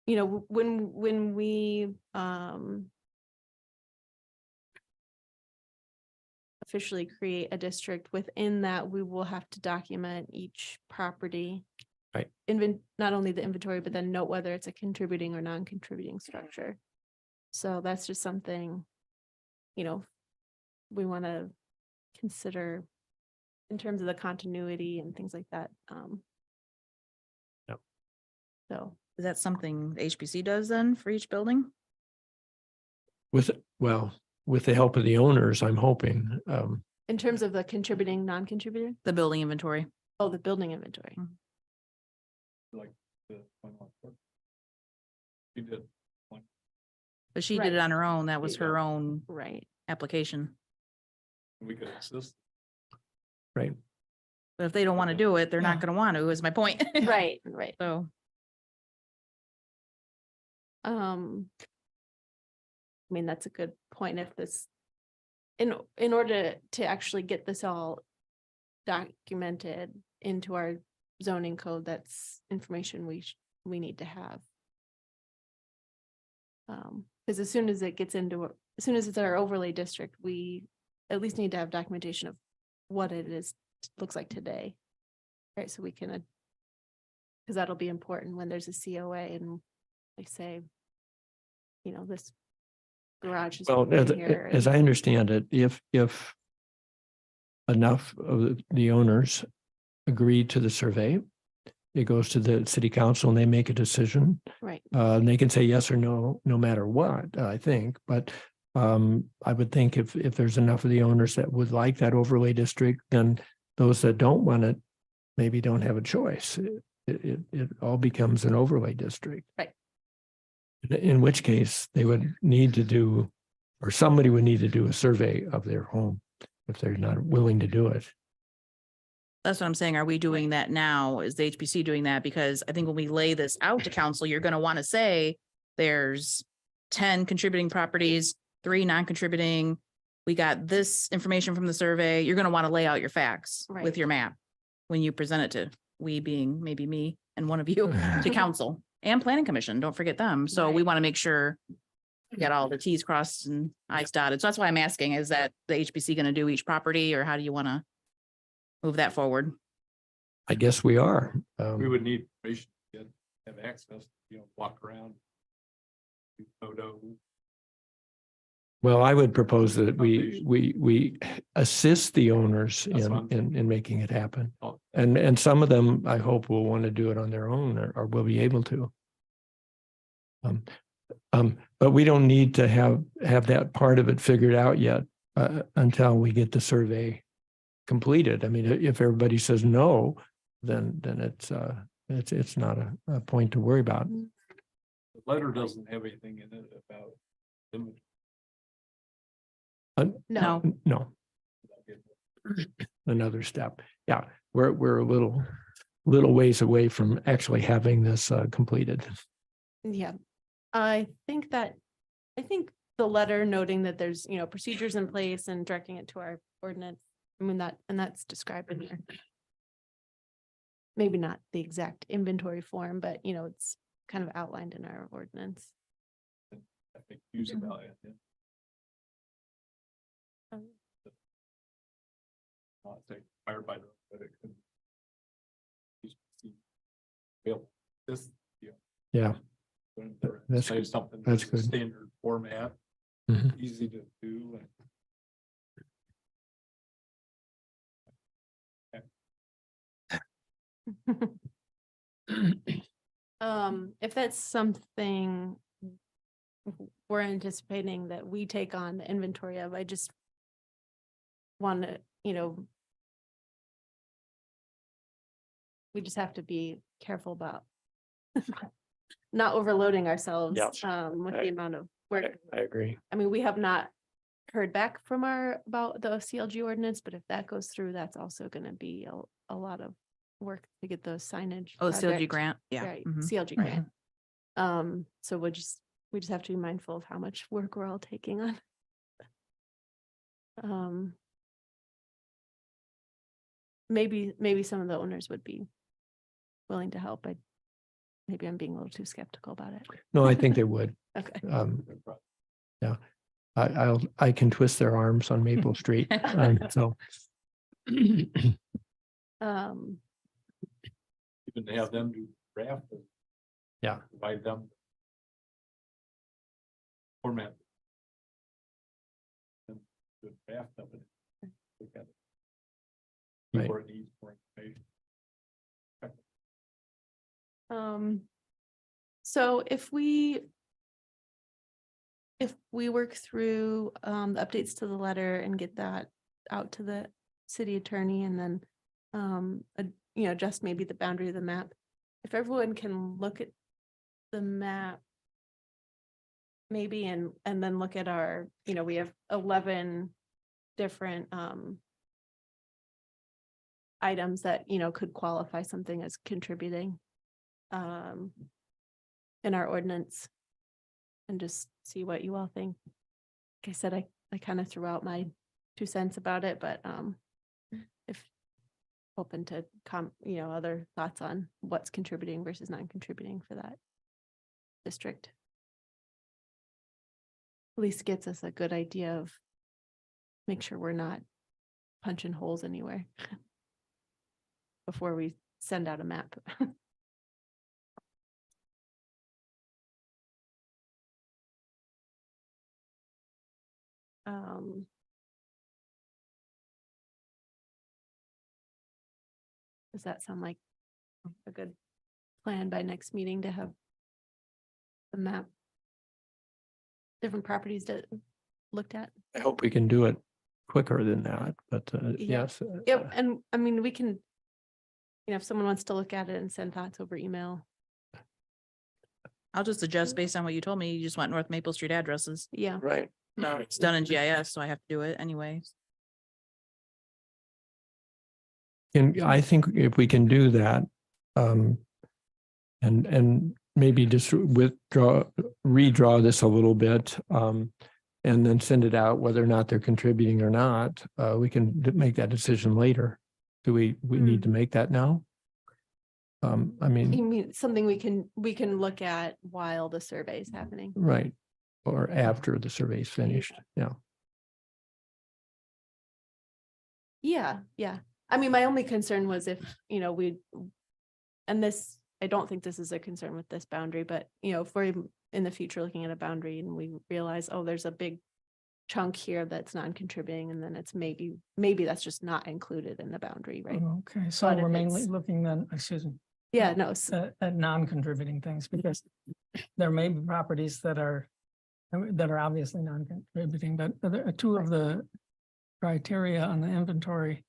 when we, officially create a district, within that, we will have to document each property. Right. Not only the inventory, but then note whether it's a contributing or non-contributing structure. So that's just something, we want to consider in terms of the continuity and things like that. Yep. So, Is that something HPC does then for each building? With the help of the owners, I'm hoping. in terms of the contributing, non-contributing, The building inventory. the building inventory. You did. But she Right. did it on her own. That was Yeah. her own Right. application. We could assist. Right. But if they don't want to do it, they're not Yeah. going to want to, is my point. Right, right. So I mean, that's a good point. If this, in order to actually get this all documented into our zoning code, that's information we need to have. Because as soon as it's our overlay district, we at least need to have documentation of what it is, looks like today. Right, so we can, because that'll be important when there's a COA and they say, this garage is Well, here. as I understand it, if enough of the owners agree to the survey, it goes to the city council and they make a decision. Right, And they can say yes or no, no matter what, I think. But I would think if there's enough of the owners that would like that overlay district, then those that don't want it maybe don't have a choice. It all becomes an overlay district. Right. In which case they would need to do, or somebody would need to do a survey of their home if they're not willing to do it. that's what I'm saying. Are we doing that now? Is the HPC doing that? Because I think when we lay this out to council, you're going to want to say there's 10 contributing properties, 3 non-contributing. We got this information from the survey. You're going to want to lay out your facts with Right. your map when you present it to, we being maybe me and one of you, to council and planning commission. Don't forget them. So we Right. want to make sure get all the Ts crossed and Is dotted. So that's why I'm asking, is that the HPC going to do each property, or how do you want to move that forward? I guess we are. We would need permission to have access, walk around. Do photo. Well, I would propose that we assist the owners That's fine. in making it happen. Oh, And some of them, I hope, will want to do it on their own or will be able to. But we don't need to have that part of it figured out yet until we get the survey completed. I mean, if everybody says no, then it's not a point to worry about. The letter doesn't have anything in it about inventory. No, No, another step. Yeah, we're a little ways away from actually having this completed. yeah. I think the letter noting that there's, procedures in place and directing it to our ordinance, I mean, that's described in here. Maybe not the exact inventory form, but it's kind of outlined in our ordinance. I think use about it. Yeah. Not say fired by the, but it could. This, Yeah, that's say good. something. That's that's a good. Standard format, Mhm. easy to do. If that's something we're anticipating that we take on the inventory of, I just want to, we just have to be careful about not overloading ourselves Yes. with the amount of work. I agree. I mean, we have not heard back from about the CLG ordinance, but if that goes through, that's also gonna be a lot of work to get those signage. Oh, the CLG project- grant, yeah. Right, Mhm. CLG grant. So we just have to be mindful of how much work we're all taking on. Maybe some of the owners would be willing to help. Maybe I'm being a little too skeptical about it. No, I think they would. Okay. Yeah, I can twist their arms on Maple Street. So. Even to have them do draft. And Yeah. provide them. Format. And the draft of it. Look at it. See Right. where it needs more information. So if we work through the updates to the letter and get that out to the city attorney and then just maybe the boundary of the map, if everyone can look at the map maybe and then look at our, we have 11 different items that could qualify something as contributing in our ordinance, and just see what you all think. Like I said, I kind of threw out my 2 cents about it, but if open to other thoughts on what's contributing versus non-contributing for that district. At least gets us a good idea of, make sure we're not punching holes anywhere before we send out a map. Does that sound like a good plan by next meeting to have the map? Different properties that looked at? I hope we can do it quicker than that, but Yeah. yes. Yep, and I mean, we can, if someone wants to look at it and send thoughts over email. I'll just adjust based on what you told me. You just want North Maple Street addresses. Yeah, Right. No, it's done in GIS, so I have to do it anyway. And I think if we can do that, and maybe just redraw this a little bit, and then send it out, whether or not they're contributing or not, we can make that decision later. Do we need to make that now? I mean, you mean something we can look at while the survey is happening. right. or after the survey's finished. Yeah. Yeah, yeah. I mean, my only concern was if, and this, I don't think this is a concern with this boundary, but if we're in the future looking at a boundary and we realize, oh, there's a big chunk here that's non-contributing, and then it's maybe that's just not included in the boundary, right? Okay, so But if we're mainly it's- looking then, excuse me, Yeah, no, at non-contributing things, because there may be properties that are obviously non-contributing, but two of the criteria on the inventory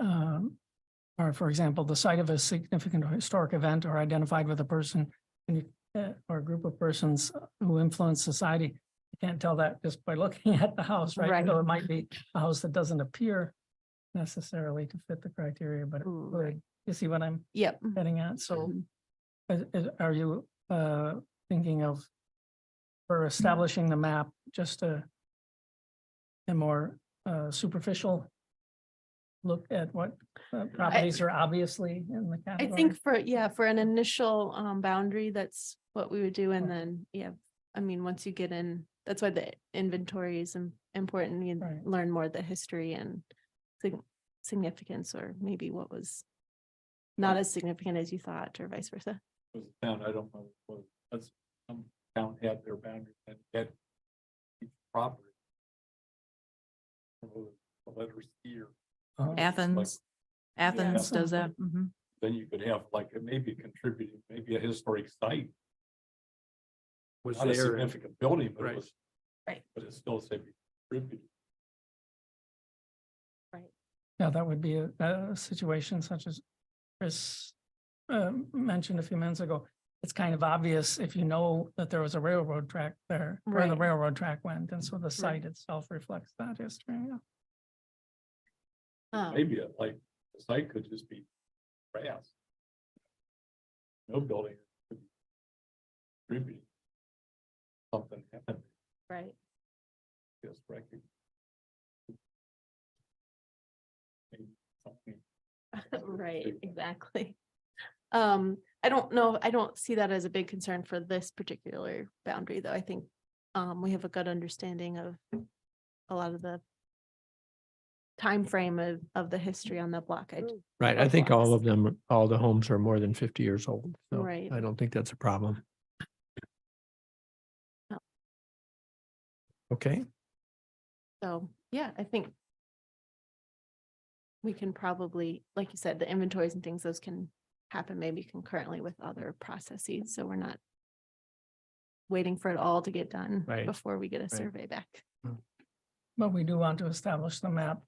are, for example, the site of a significant historic event or identified with a person or a group of persons who influence society. You can't tell that just by looking at the house, right? Right. So it might be a house that doesn't appear necessarily to fit the criteria, but it Right. could. You see what I'm yep. getting at? So Mhm. are you thinking of for establishing the map, just a more superficial look at what properties are obviously in the I category? think for an initial boundary, that's what we would do. And then, I mean, once you get in, that's why the inventory is important. You Right. learn more of the history and significance, or maybe what was not as significant as you thought, or vice versa. Was a town, I don't know, that's, some town had their boundary and had each property. The letters here, Uh, Athens Yeah. does that. Mhm. then you could have like, it may be contributing, maybe a historic site, Was not a there, significant building, but Right. it was. Right. But it's still say contributing. Yeah, that would be a situation such as Chris mentioned a few minutes ago. It's kind of obvious if you know that there was a railroad track there, where the Right. railroad track went, and so the site itself reflects that history. Yeah. Maybe like the site could just be grass. No building. could be Contributing. Something happened, Right. just record. Maybe something. Right, exactly. I don't know, I don't see that as a big concern for this particular boundary, though. I think we have a good understanding of a lot of the time frame of the history on the block. right, I of think all blocks. of them, all the homes are more than 50 years old. So Right. I don't think that's a problem. No. Okay, So, yeah, I think we can probably, like you said, the inventories and things, those can happen maybe concurrently with other processes. So we're not waiting for it all to get done Right. before we get a survey back. But we do want to establish the map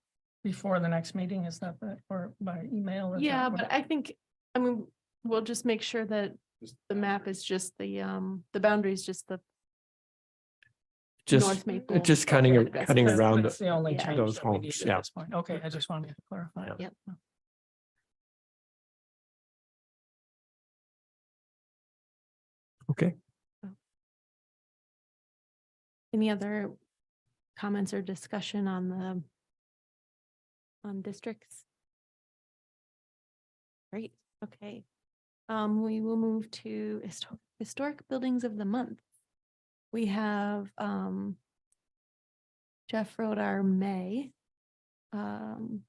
before the next meeting, is that or by email? Is Yeah, that but I think, I mean, we'll just make sure that the map is just the boundary is just the just, North Maple. just cutting address. around That's the only yeah. change those that we homes, need yeah. at this point. Okay, I just wanted to clarify. Yeah. Yep. Okay, Any other comments or discussion on districts? Great, okay. We will move to historic buildings of the month. We have, Jeff wrote our May, building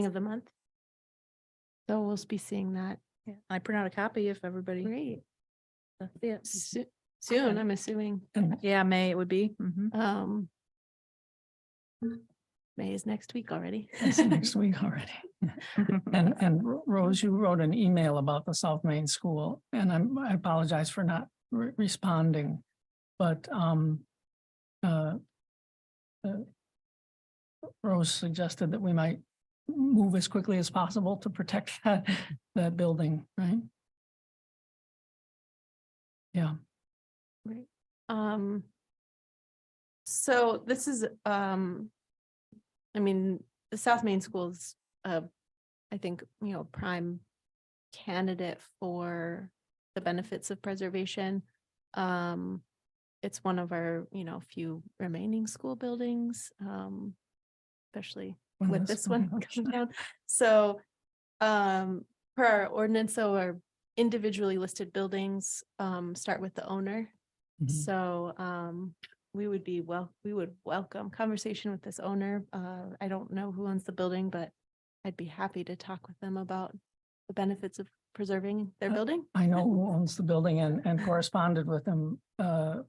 of the month. So we'll be seeing that. I print out a copy if everybody. Great. see it. Soon, I'm assuming. And Yeah, May it would be. Mhm. May is next week already. it's next week already. And Rose, you wrote an email about the South Main School, and I apologize for not responding. But Rose suggested that we might move as quickly as possible to protect that building, right? Yeah. Right. So this is, I mean, the South Main School's, I think, prime candidate for the benefits of preservation. It's one of our, few remaining school buildings, especially When with this this one one coming down. So, per our ordinance, so our individually listed buildings, start with the owner. Mhm. So we would welcome conversation with this owner. I don't know who owns the building, but I'd be happy to talk with them about the benefits of preserving their building. I know who owns the building and corresponded with him to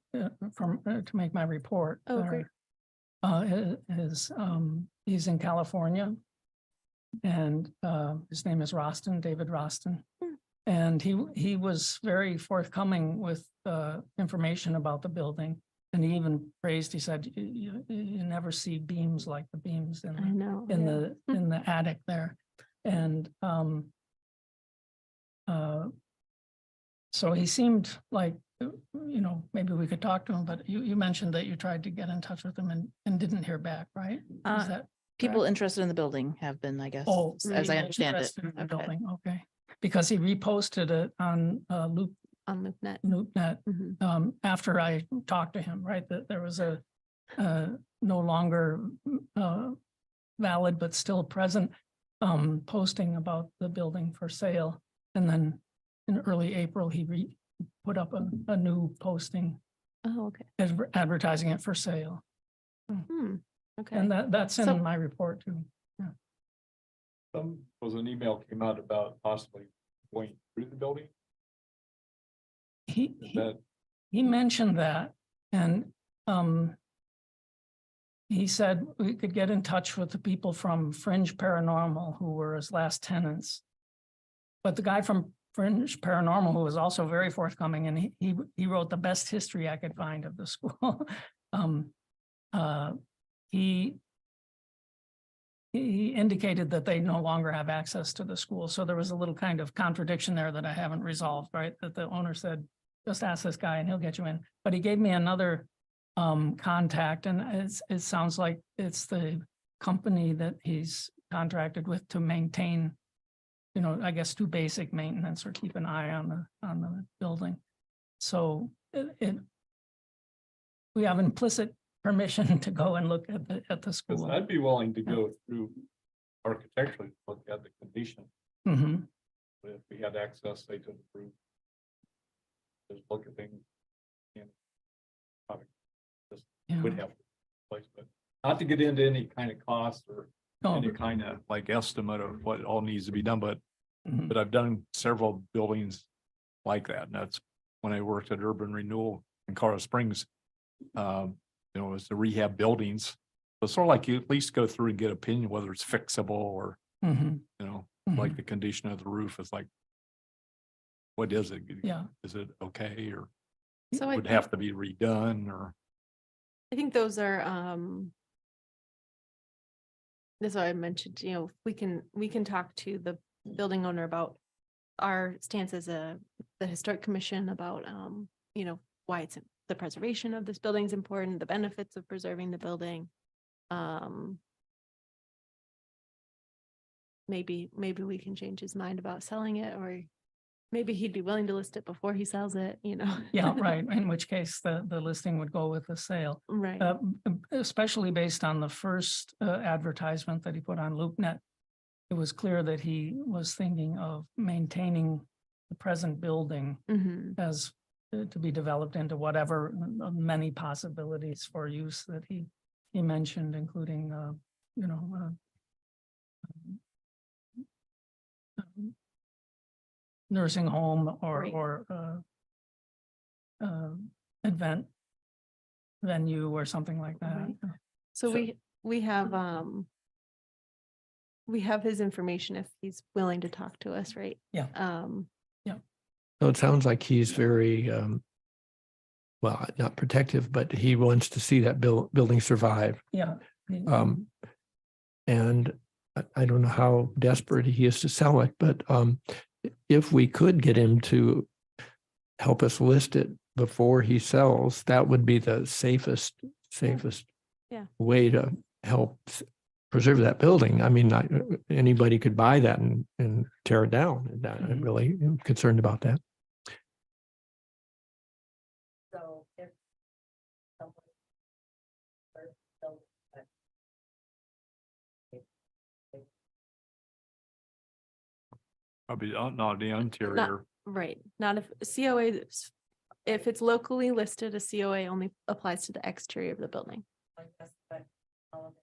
make my report. Oh, great. He's in California. And his name is Roston, David Roston. Hmm. And he was very forthcoming with information about the building. And he even praised, he said, you never see beams like the beams I in know. the attic there. And so he seemed like, maybe we could talk to him, but you mentioned that you tried to get in touch with him and didn't hear back, right? Is that People correct? interested in the building have been, I guess, Oh, as I really understand it. interested in the Okay. building, okay. Because he reposted it on On LoopNet. LoopNet Mhm. after I talked to him, right? That there was a no longer valid but still present posting about the building for sale. And then in early April, he put up a new posting Oh, okay. advertising it for sale. Okay. And that's So- in my report too. Was an email came out about possibly going through the building. He Is that he mentioned that and he said we could get in touch with the people from Fringe Paranormal who were his last tenants. But the guy from Fringe Paranormal, who was also very forthcoming, and he wrote the best history I could find of the school. He indicated that they no longer have access to the school. So there was a little kind of contradiction there that I haven't resolved, right? That the owner said, just ask this guy and he'll get you in. But he gave me another contact, and it sounds like it's the company that he's contracted with to maintain, I guess do basic maintenance or keep an eye on the building. So we have implicit permission to go and look at the 'cause school. I'd be willing to go through architecturally, look at the condition, Mhm. but if we had access, say, to the roof. Just look at things. And probably just Yeah. would have place, but not to get into any kind of cost or No, any kind of like estimate of what all needs to be done, but mhm. I've done several buildings like that. And that's when I worked at Urban Renewal in Colorado Springs. It was the rehab buildings. So it's sort of like you at least go through and get opinion, whether it's fixable or, Mhm. like the condition of the roof is like, what is it? Yeah. Is it okay? Or So I would think, have to be redone or? I think those are, that's why I mentioned, we can talk to the building owner about our stance as the Historic Commission about, why it's the preservation of this building is important, the benefits of preserving the building. Maybe we can change his mind about selling it, or maybe he'd be willing to list it before he sells it, Yeah, right. In which case the listing would go with the sale. Right. Especially based on the first advertisement that he put on LoopNet. It was clear that he was thinking of maintaining the present building Mhm. as to be developed into whatever many possibilities for use that he mentioned, including, nursing home Right. or event venue or something like that. Right. So So- we have his information if he's willing to talk to us, right? Yeah. So it sounds like he's very, well, not protective, but he wants to see that building survive. Yeah. And I don't know how desperate he is to sell it, but if we could get him to help us list it before he sells, that would be the safest Yeah. way to help preserve that building. I mean, anybody could buy that and tear it down. And I'm Mhm. really concerned about that. So if someone first built a- Probably not the interior. Right. Not if COA If it's locally listed, a COA only applies to the exterior of the building. I guess, but elevator.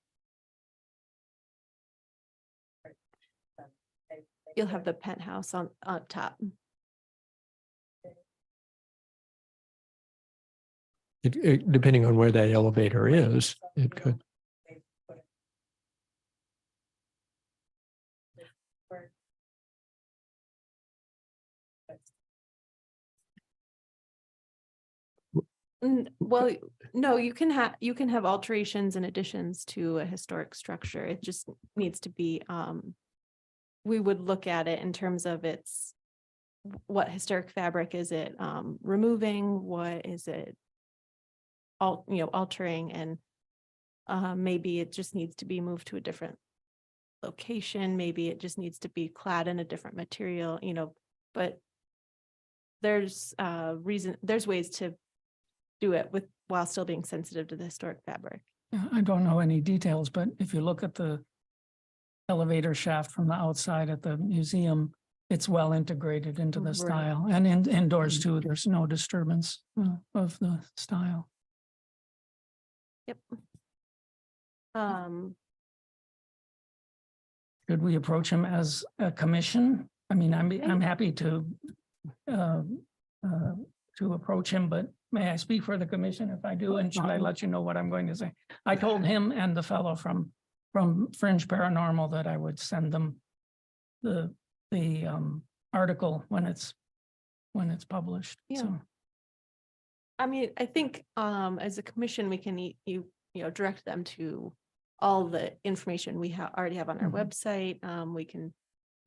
You'll have the penthouse on top. Depending on where that elevator is, it could. Well, no, you can have alterations and additions to a historic structure. It just needs to be, we would look at it in terms of its, what historic fabric is it, removing, what is it altering, and maybe it just needs to be moved to a different location. Maybe it just needs to be clad in a different material, but there's there's ways to do it while still being sensitive to the historic fabric. Yeah, I don't know any details, but if you look at the elevator shaft from the outside at the museum, it's well integrated into the Right. style, and indoors too, there's no disturbance of the style. Yep. Could we approach him as a commission? I mean, I'm happy to approach him, but may I speak for the commission if I do? And should I let you know what I'm going to say? I told him and the fellow from Fringe Paranormal that I would send them the article when it's published. Yeah. So, I mean, I think as a commission, we can direct them to all the information we already have on our Mhm. website. We can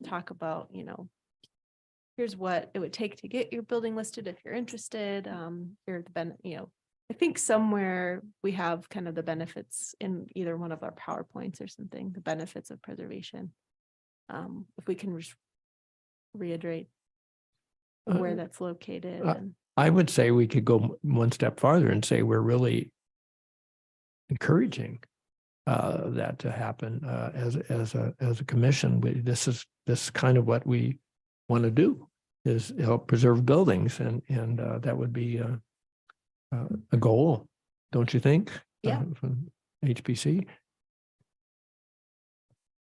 talk about, here's what it would take to get your building listed if you're interested. Here are the I think somewhere we have kind of the benefits in either one of our PowerPoints or something, the benefits of preservation. If we can reiterate where that's located. And I would say we could go one step farther and say we're really encouraging that to happen as a commission. This is kind of what we want to do, is help preserve buildings, and that would be a goal, don't you think? Yeah. From HPC.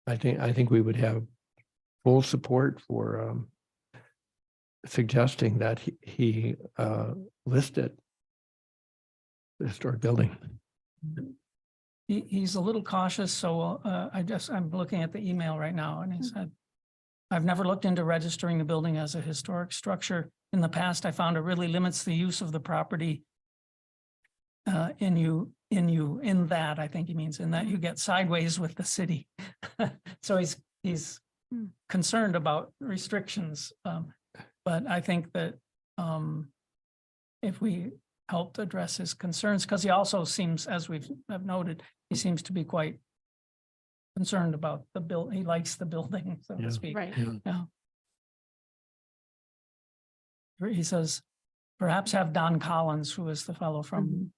I think we would have full support for suggesting that he listed the historic building. he's a little cautious, so I'm looking at the email right now, and he said, I've never looked into registering the building as a historic structure. In the past, I found it really limits the use of the property in that, I think he means, in that you get sideways with the city. So he's concerned about restrictions. But I think that if we helped address his concerns, because he also seems, as have noted, he seems to be quite concerned about the build. He likes the building, so Yeah. to speak. right. Yeah. He says, perhaps have Don Collins, who is the fellow from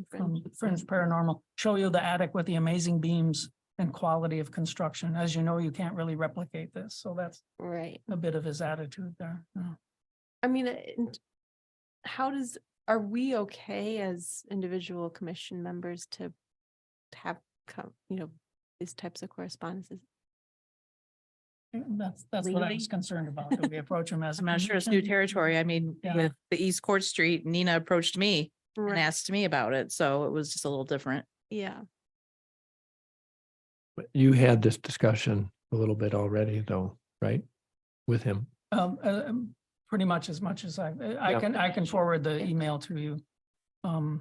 Fringe Paranormal, show you the attic with the amazing beams and quality of construction. As you know, you can't really replicate this. So that's Right. a bit of his attitude there. Yeah. I mean, and are we okay as individual commission members to have these types of correspondences? That's what I Legally? was concerned about. Do we approach him as? a I'm not sure it's new commission? territory. I mean, Yeah. with the East Court Street, Nina approached me and Right. asked me about it, so it was just a little different. Yeah. But you had this discussion a little bit already, though, right? With him. Pretty much as I Yeah. can forward the email to you. I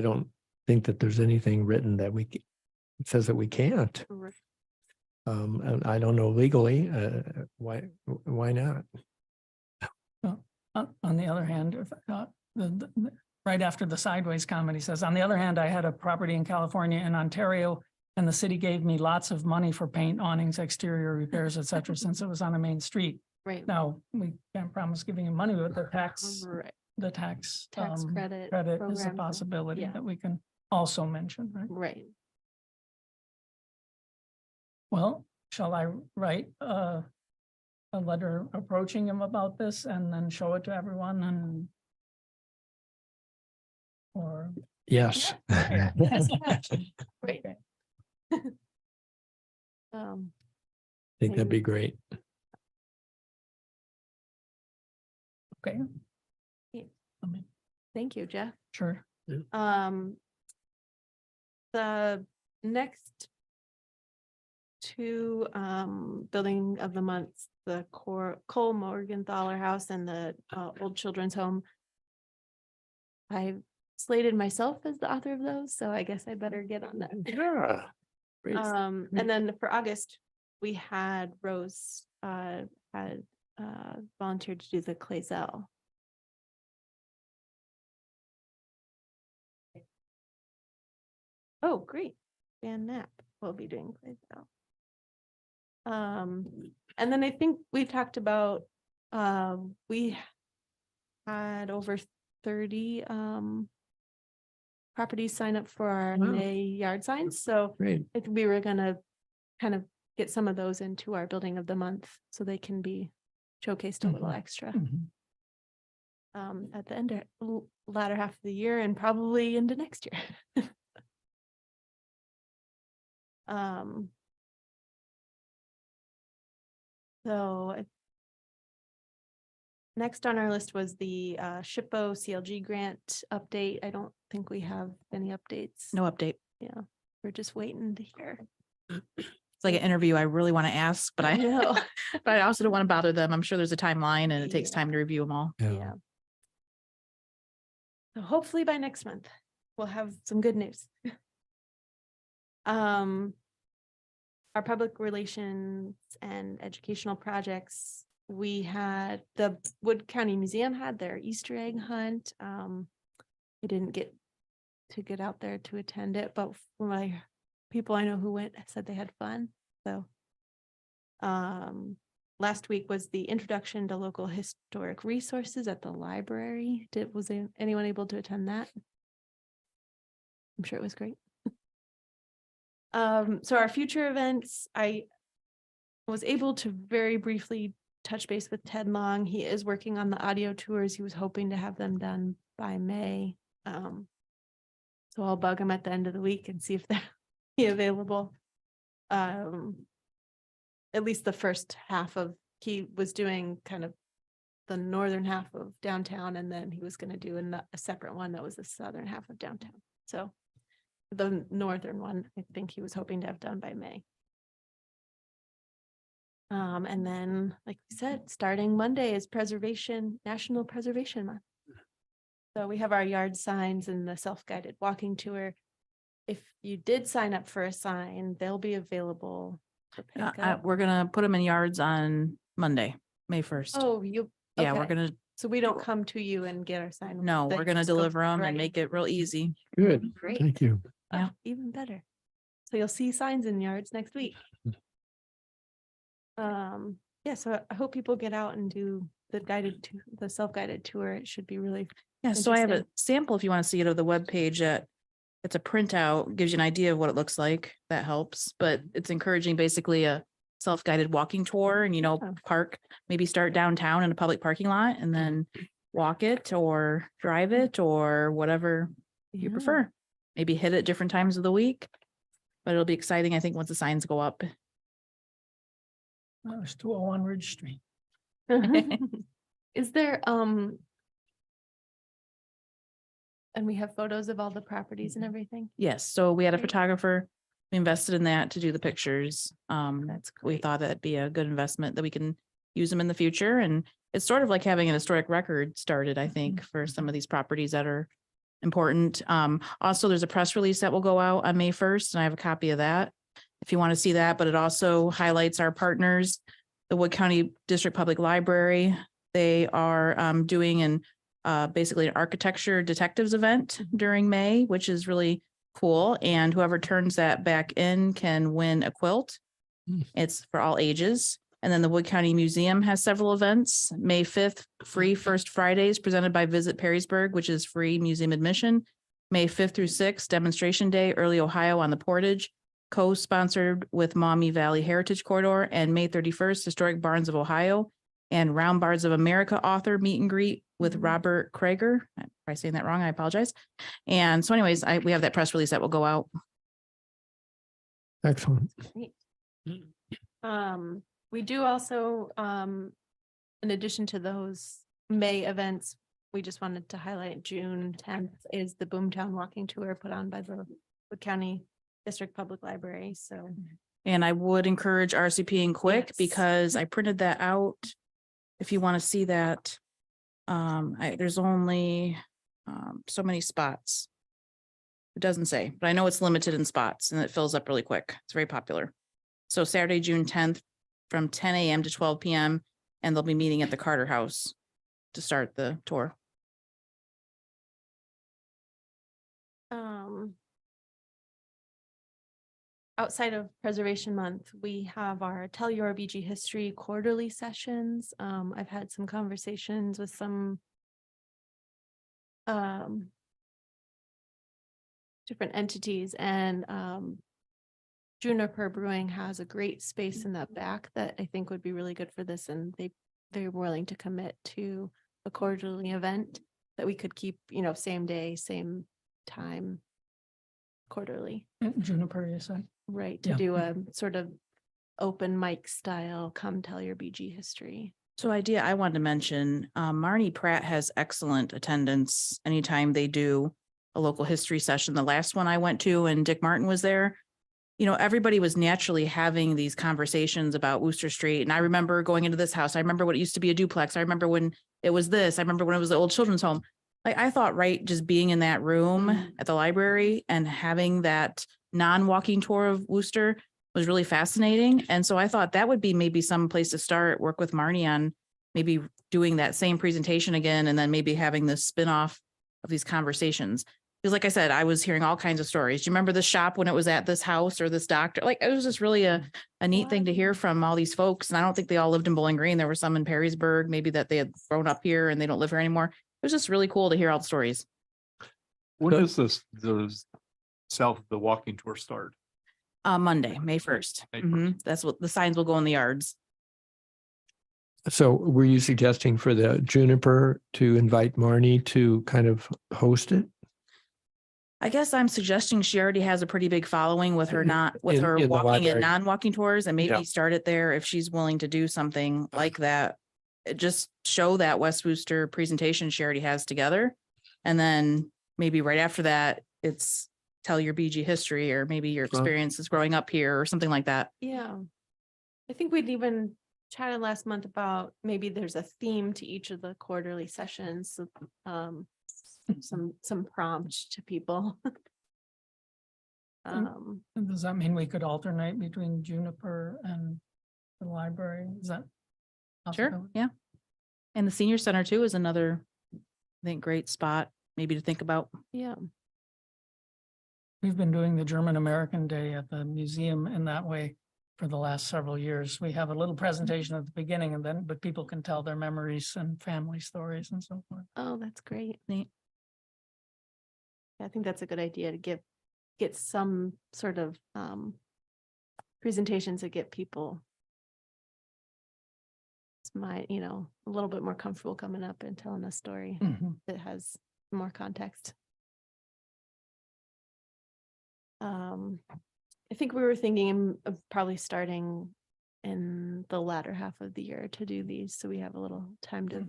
don't think that there's anything written that it says that we can't. Right. And I don't know legally, why not? On the other hand, if, right after the sideways comment, he says, on the other hand, I had a property in California and Ontario, and the city gave me lots of money for paint, awnings, exterior repairs, et cetera, since it was on a main street. Right. Now, we can't promise giving you money, but the tax Right. tax Credit. is a programs and- possibility yeah. that we can also mention, right? Right. Well, shall I write a letter approaching him about this and then show it to everyone and or Yes. Yeah. Great. Okay. I think that'd be great. Okay. Yeah. I mean, Thank you, Jeff. sure. The next two building of the months, the Cole Morgenthaler House and the Old Children's Home. I slated myself as the author of those, so I guess I better get on that. Yeah. Great. And then for August, we had Rose had volunteered to do the Clazel. Oh, great. Dan Knapp will be doing Clazel. And then I think we talked about, we had over 30 properties sign up for our Wow. May yard signs, so Great. I think we were gonna kind of get some of those into our building of the month so they can be showcased a little Mhm. extra Mhm. at the end of latter half of the year and probably into next year. Um. So next on our list was the SHPO CLG grant update. I don't think we have any updates. No update. Yeah, we're just waiting to hear. It's like an interview I really want to ask, but I I, know. but I also don't want to bother them. I'm sure there's a timeline and it takes Yeah. time to review them all. Yeah. So hopefully by next month, we'll have some good news. Our public relations and educational projects, we had the Wood County Museum had their Easter egg hunt. I didn't get to get out there to attend it, but from my people I know who went said they had fun. So last week was the introduction to local historic resources at the library. Was anyone able to attend that? I'm sure it was great. So our future events, I was able to very briefly touch base with Ted Long. He is working on the audio tours. He was hoping to have them done by May. So I'll bug him at the end of the week and see if they're available. At least the first half of, he was doing kind of the northern half of downtown, and then he was going to do a separate one that was the southern half of downtown. So the northern one, I think he was hoping to have done by May. And then, like we said, starting Monday is National Preservation Month. So we have our yard signs and the self-guided walking tour. If you did sign up for a sign, they'll be available for pickup. We're gonna put them in yards on Monday, May 1st. Oh, Yeah, we're okay. gonna, So we don't come to you and get our sign. no, They we're gonna just go deliver them right. and make it real easy. Good. Great. Thank you. Yeah. Even better. So you'll see signs in yards next week. Yeah, so I hope people get out and do the self-guided tour. It should be really, Yeah, so I have a Interesting. sample if you want to see it of the webpage that it's a printout, gives you an idea of what it looks like. That helps, but it's encouraging basically a self-guided walking tour and, Yeah. park, maybe start downtown in a public parking lot and then walk it or drive it or whatever you Yeah. prefer. Maybe hit it different times of the week. But it'll be exciting, I think, once the signs go up. It's 201 Ridge Street. Is there, and we have photos of all the properties and everything? Yes, so we had a Great. photographer. We invested in that to do the pictures. That's We great. thought that'd be a good investment that we can use them in the future. And it's sort of like having an historic record started, I think, for some of these properties that are important. Also, there's a press release that will go out on May 1st, and I have a copy of that if you want to see that, but it also highlights our partners, the Wood County District Public Library. They are doing basically an architecture detectives event during May, which is really cool. And whoever turns that back in can win a quilt. Hmm. It's for all ages. And then the Wood County Museum has several events. May 5th, free First Fridays presented by Visit Perrysburg, which is free museum admission. May 5th through 6th, demonstration day, early Ohio on the Portage. co-sponsored with Maumee Valley Heritage Corridor, and May 31st, Historic Barns of Ohio and Round Barns of America author meet and greet with Robert Krager. If I'm saying that wrong, I apologize. And so anyways, we have that press release that will go out. Excellent. We do also, in addition to those May events, we just wanted to highlight June 10th is the Boomtown Walking Tour put on by the Wood County District Public Library. So And I would encourage RCP quick Yes. because I printed that out. If you want to see that, there's only so many spots. It doesn't say, but I know it's limited in spots and it fills up really quick. It's very popular. So Saturday, June 10th from 10 a.m. to 12 p.m. and they'll be meeting at the Carter House to start the tour. outside of Preservation Month, we have our Tell Your BG History quarterly sessions. I've had some conversations with some different entities, and Juniper Brewing has a great space in the back that I think would be really good for this, and they're willing to commit to a quarterly event that we could keep, same day, same time, quarterly. Juniper, you said? Right, to Yeah. do a sort of open mic style, come tell your BG history. So idea I wanted to mention, Marnie Pratt has excellent attendance anytime they do a local history session. The last one I went to and Dick Martin was there. Everybody was naturally having these conversations about Wooster Street. And I remember going into this house. I remember when it used to be a duplex. I remember when it was this. I remember when it was the old children's home. Like I thought, right, just being in that room at the library and having that non-walking tour of Wooster was really fascinating. And so I thought that would be maybe some place to start, work with Marnie on maybe doing that same presentation again, and then maybe having this spin-off of these conversations. Because like I said, I was hearing all kinds of stories. Do you remember the shop when it was at this house or this doctor? Like it was just really a neat thing to hear from all these folks. And I don't think they all lived in Bowling Green. There were some in Perrysburg, maybe that they had grown up here and they don't live here anymore. It was just really cool to hear all the stories. When So- does the south of the walking tour start? Monday, May 1st. May 1st. That's what the signs will go in the yards. So were you suggesting for the Juniper to invite Marnie to kind of host it? I guess I'm suggesting she already has a pretty big following with her In the walking library. and non-walking tours, and Yeah. maybe start it there if she's willing to do something like that. Just show that West Wooster presentation she already has together. And then maybe right after that, it's tell your BG history or maybe your experiences growing up here or something like that. Yeah. I think we'd even chatted last month about maybe there's a theme to each of the quarterly sessions. So, some prompt to people. And does that mean we could alternate between Juniper and the library? Is that? Sure, possible? yeah. And the senior center too is another, I think, great spot maybe to think about. Yeah. We've been doing the German American Day at the museum in that way for the last several years. We have a little presentation at the beginning and then, but people can tell their memories and family stories and so forth. Oh, that's great. Neat. I think that's a good idea to get some sort of presentations that get people a little bit more comfortable coming up and telling a story that has more context. I think we were thinking of probably starting in the latter half of the year to do these, so we have a little time to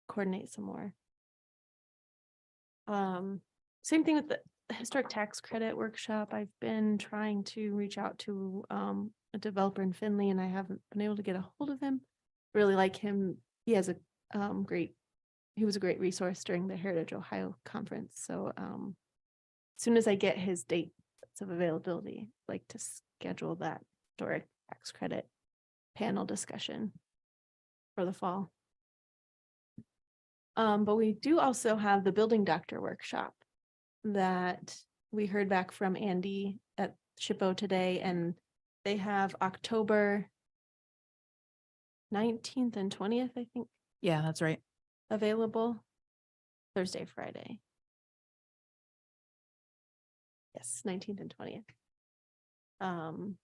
coordinate some more. Same thing with the historic tax credit workshop. I've been trying to reach out to a developer in Findlay, and I haven't been able to get a hold of him. Really like him. He has a he was a great resource during the Heritage Ohio conference. So as soon as I get his dates of availability, I'd like to schedule that historic tax credit panel discussion for the fall. But we do also have the building doctor workshop that we heard back from Andy at SHPO today, and they have October 19th and 20th, I think, Yeah, that's right. available. Thursday, Friday. Yes, 19th and 20th. So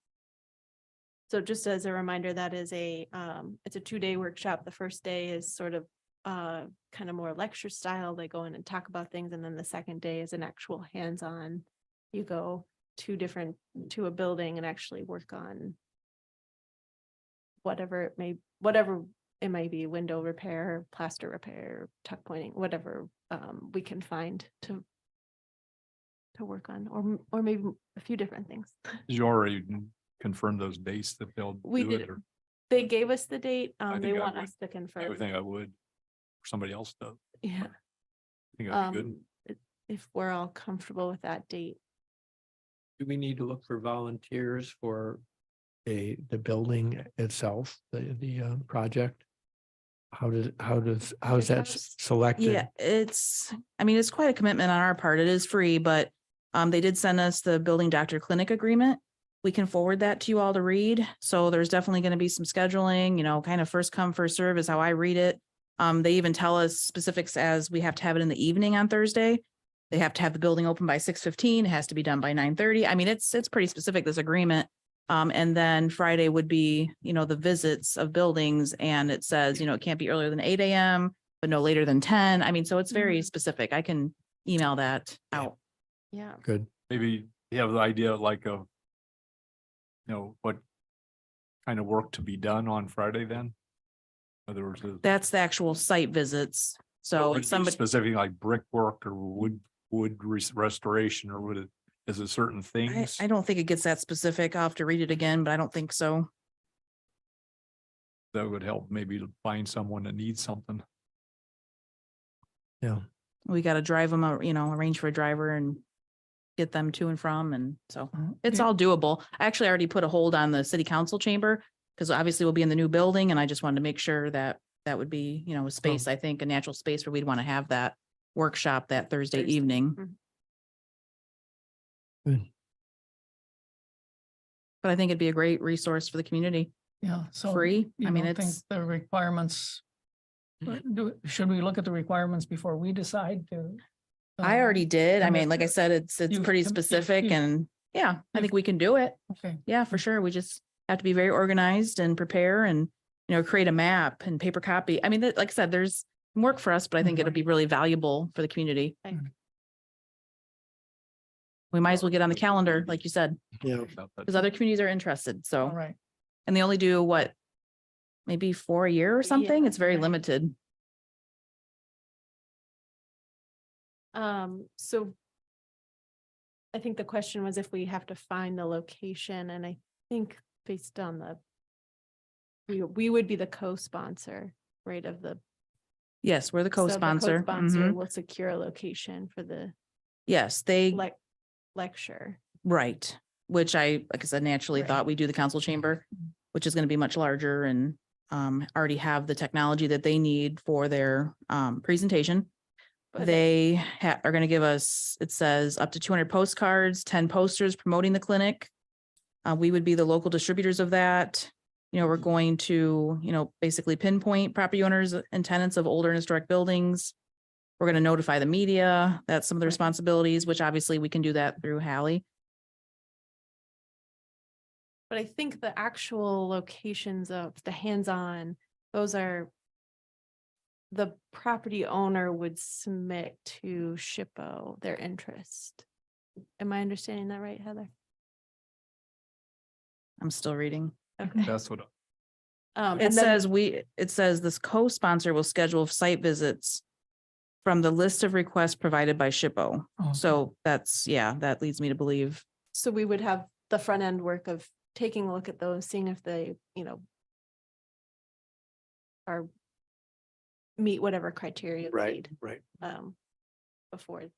just as a reminder, that is it's a 2-day workshop. The first day is sort of kind of more lecture style. They go in and talk about things, and then the second day is an actual hands-on. You go to a building and actually work on whatever it may be, window repair, plaster repair, tuck pointing, whatever we can find to work on, or maybe a few different things. Did you already confirm those dates that they'll We do did. it? Or They gave us the date. I They think I want would. us to I confirm. would think I would. Or somebody else does. Yeah. I think that'd be good. If we're all comfortable with that date. Do we need to look for volunteers for the building itself, the project? How's that House? selected? Yeah, I mean, it's quite a commitment on our part. It is free, but they did send us the building doctor clinic agreement. We can forward that to you all to read. So there's definitely going to be some scheduling, kind of first come, first serve is how I read it. They even tell us specifics as we have to have it in the evening on Thursday. They have to have the building open by 6:15. It has to be done by 9:30. I mean, it's pretty specific, this agreement. And then Friday would be, the visits of buildings, and it says, it can't be earlier than 8 a.m., but no later than 10. I mean, so it's very Mhm. specific. I can email that out. Yeah. Good. Maybe you have the idea like of, what kind of work to be done on Friday then? In other words, That's the actual site visits. So would it's it be somebody, specifically like brickwork or wood restoration, or is it certain I things? don't think it gets that specific. I'll have to read it again, but I don't think so. That would help maybe to find someone that needs something. Yeah. We got to drive them, arrange for a driver and get them to and from. And so it's Yeah. all doable. I actually already put a hold on the city council chamber because obviously we'll be in the new building, and I just wanted to make sure that that would be, a space, I think, a natural space where we'd want to have that workshop that Thursday Thursday. evening. Mhm. Good. But I think it'd be a great resource for the community. Yeah, so. Free. You I mean, don't think it's, the requirements, should we look at the requirements before we decide to? I already did. I and mean, it- like I said, it's you've pretty commi- specific you've- and yeah, I you've- think we can do it. Okay, Yeah, for sure. We just have to be very organized and prepare and, create a map and paper copy. I mean, like I said, there's work for us, but I think it'll be really valuable for the community. Right. We might as well get on the calendar, like you said, Yeah. because other communities are interested. all So, right. and they only do what? Maybe 4 a year or something? Yeah, It's very right. limited. So I think the question was if we have to find the location, and I think based on we would be the co-sponsor, right, of the. Yes, we're the so the co-sponsor. Co-sponsor Mhm. will secure a location for the Yes, they, lecture. right, which like I said, naturally Right. thought we'd do the council chamber, which is going to be much larger and already have the technology that they need for their presentation. But They are going to give us, it says up to 200 postcards, 10 posters promoting the clinic. We would be the local distributors of that. We're going to, basically pinpoint property owners and tenants of older and historic buildings. We're going to notify the media. That's some of the Right. responsibilities, which obviously we can do that through Hallie. But I think the actual locations of the hands-on, those are the property owner would submit to SHPO their interest. Am I understanding that right, Heather? I'm still reading. Okay. That's what, It And then- says this co-sponsor will schedule site visits from the list of requests provided by SHPO. Okay. So that leads me to believe. So we would have the front end work of taking a look at those, seeing if they, are meet whatever criteria. we Right, need, right. Before.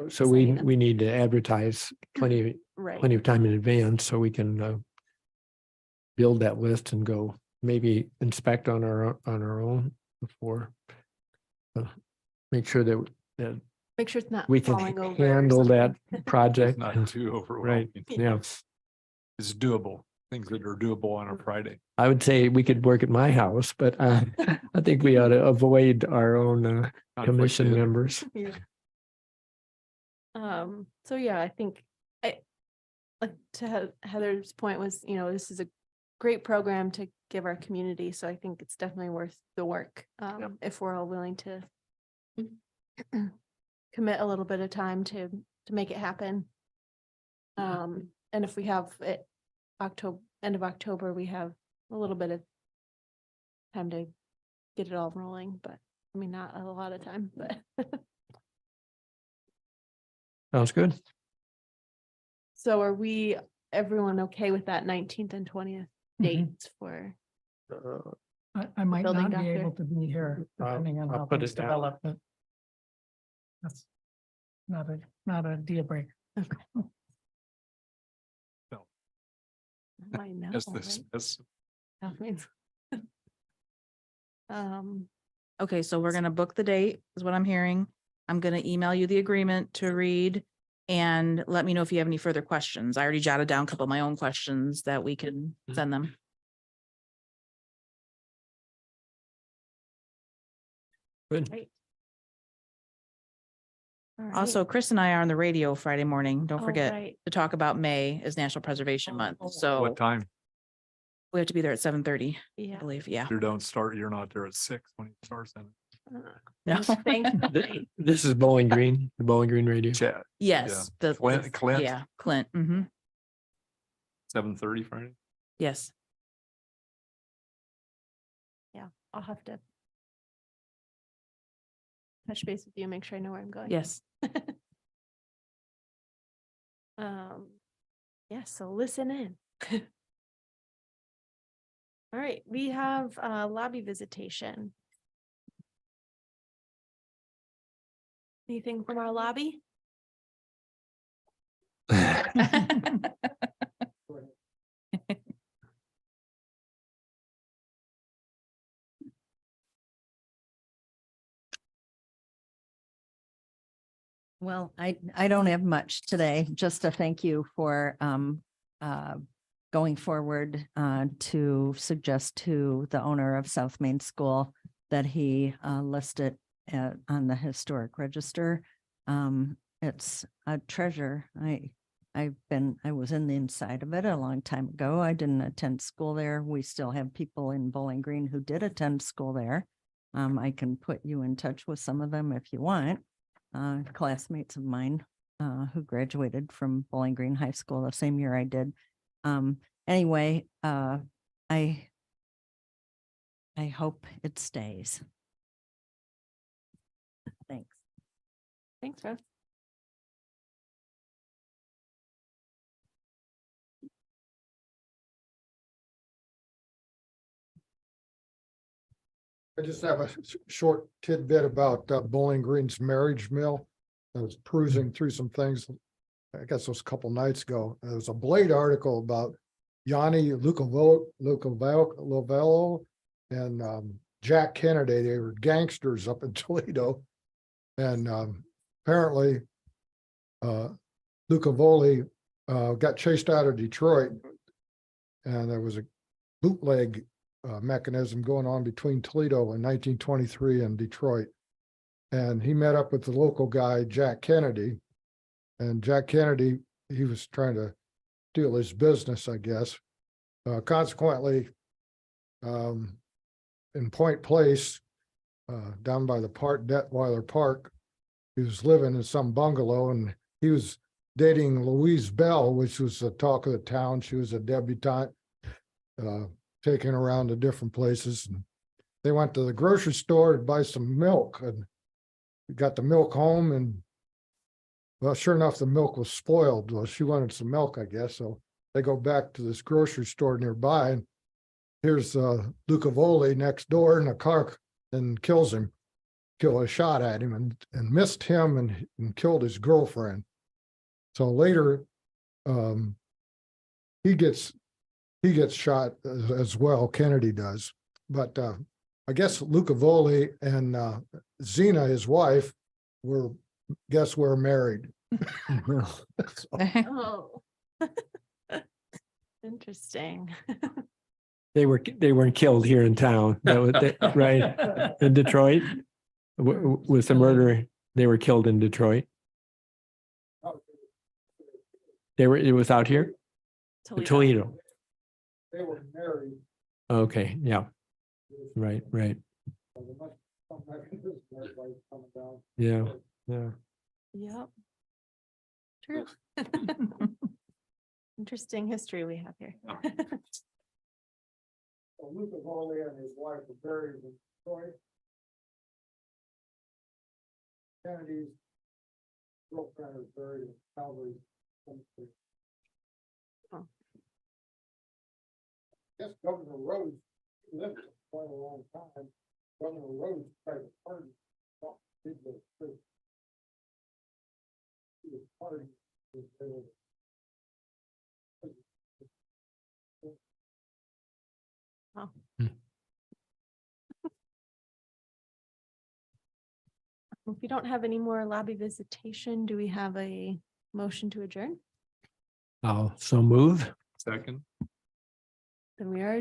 So we deciding them. need to advertise plenty Right. of time in advance so we can build that list and go maybe inspect on our own before. Make sure that Make sure it's not we can falling over. or handle that something. project. not too overwhelming. Yeah, It's doable, things that are doable on a Friday. I would say we could work at my house, but I think we ought to avoid our own Conflict commission is- members. Yeah. So yeah, I think like to Heather's point was, you know, this is a great program to give our community. So I think it's definitely worth the work. If we're all willing to commit a little bit of time to make it happen. And if we have it end of October, we have a little bit of time to get it all rolling, but I mean, not a lot of time, but Sounds good. so are everyone okay with that 19th and 20th dates for? I might building not be doctor. able to be here depending on I'll how put things it down. develop, but that's not a deal breaker. I know, As this, right? as That means- Okay, so we're gonna book the date, is what I'm hearing. I'm gonna email you the agreement to read and let me know if you have any further questions. I already jotted down a couple of my own questions that we can Mhm. send them. Good. all right. Also, Chris and I are on the radio Friday morning. Don't Oh, forget right. to talk about May as National Preservation Month. So what time? we have to be there at 7:30, I Yeah. believe. Yeah. You don't start, you're not there at 6 when it starts then. No. Thank- This is Bowling Green, the Bowling Green radio. Chat, Yes. Clint? Yeah, Clint. Hmm. 7:30 Friday. Yes. I'll have to touch base with you, make sure I know where I'm going. Yes. Yeah, so listen in. All right, we have lobby visitation. Anything from our lobby? Well, I don't have much today, just a thank you for going forward to suggest to the owner of South Main School that he list it on the historic register. It's a treasure. I was in the inside of it a long time ago. I didn't attend school there. We still have people in Bowling Green who did attend school there. I can put you in touch with some of them if you want. Classmates of mine who graduated from Bowling Green High School the same year I did. Anyway, I hope it stays. Thanks. Thanks, Rose. I just have a short tidbit about Bowling Green's marriage mill. I was perusing through some things. I guess it was a couple nights ago. There was a Blade article about Yanni Lucavello and Jack Kennedy. They were gangsters up in Toledo. And apparently Lucavoli got chased out of Detroit. And there was a bootleg mechanism going on between Toledo in 1923 and Detroit. And he met up with the local guy, Jack Kennedy. And Jack Kennedy, he was trying to steal his business, I guess. Consequently, in Point Place, down by the park, Detweiler Park, he was living in some bungalow and he was dating Louise Bell, which was the talk of the town. She was a debutante, taken around to different places. And they went to the grocery store to buy some milk and got the milk home and well, sure enough, the milk was spoiled. Well, she wanted some milk, I guess. So they go back to this grocery store nearby and here's Lucavoli next door in a car and kills him, kill a shot at him and missed him and killed his girlfriend. So later, he gets shot as well. Kennedy does, but I guess Lucavoli and Zena, his wife, were married. Oh. Interesting. They weren't killed here in town, right? In Detroit, with the murder, they were killed in Detroit. it was out here? Toledo. They were married. Okay, yeah, right, right. Yeah, yeah. Yep. True. Interesting history we have here. Lucas Hawley and his wife were buried in Detroit. Kennedy's girlfriend is buried in Calvary. Oh. Yes, Governor Rhodes lived for quite a long time. Governor Rhodes tried to pardon. He was pardoned. If we don't have any more lobby visitation, do we have a motion to adjourn? I'll so move. Second. Then we are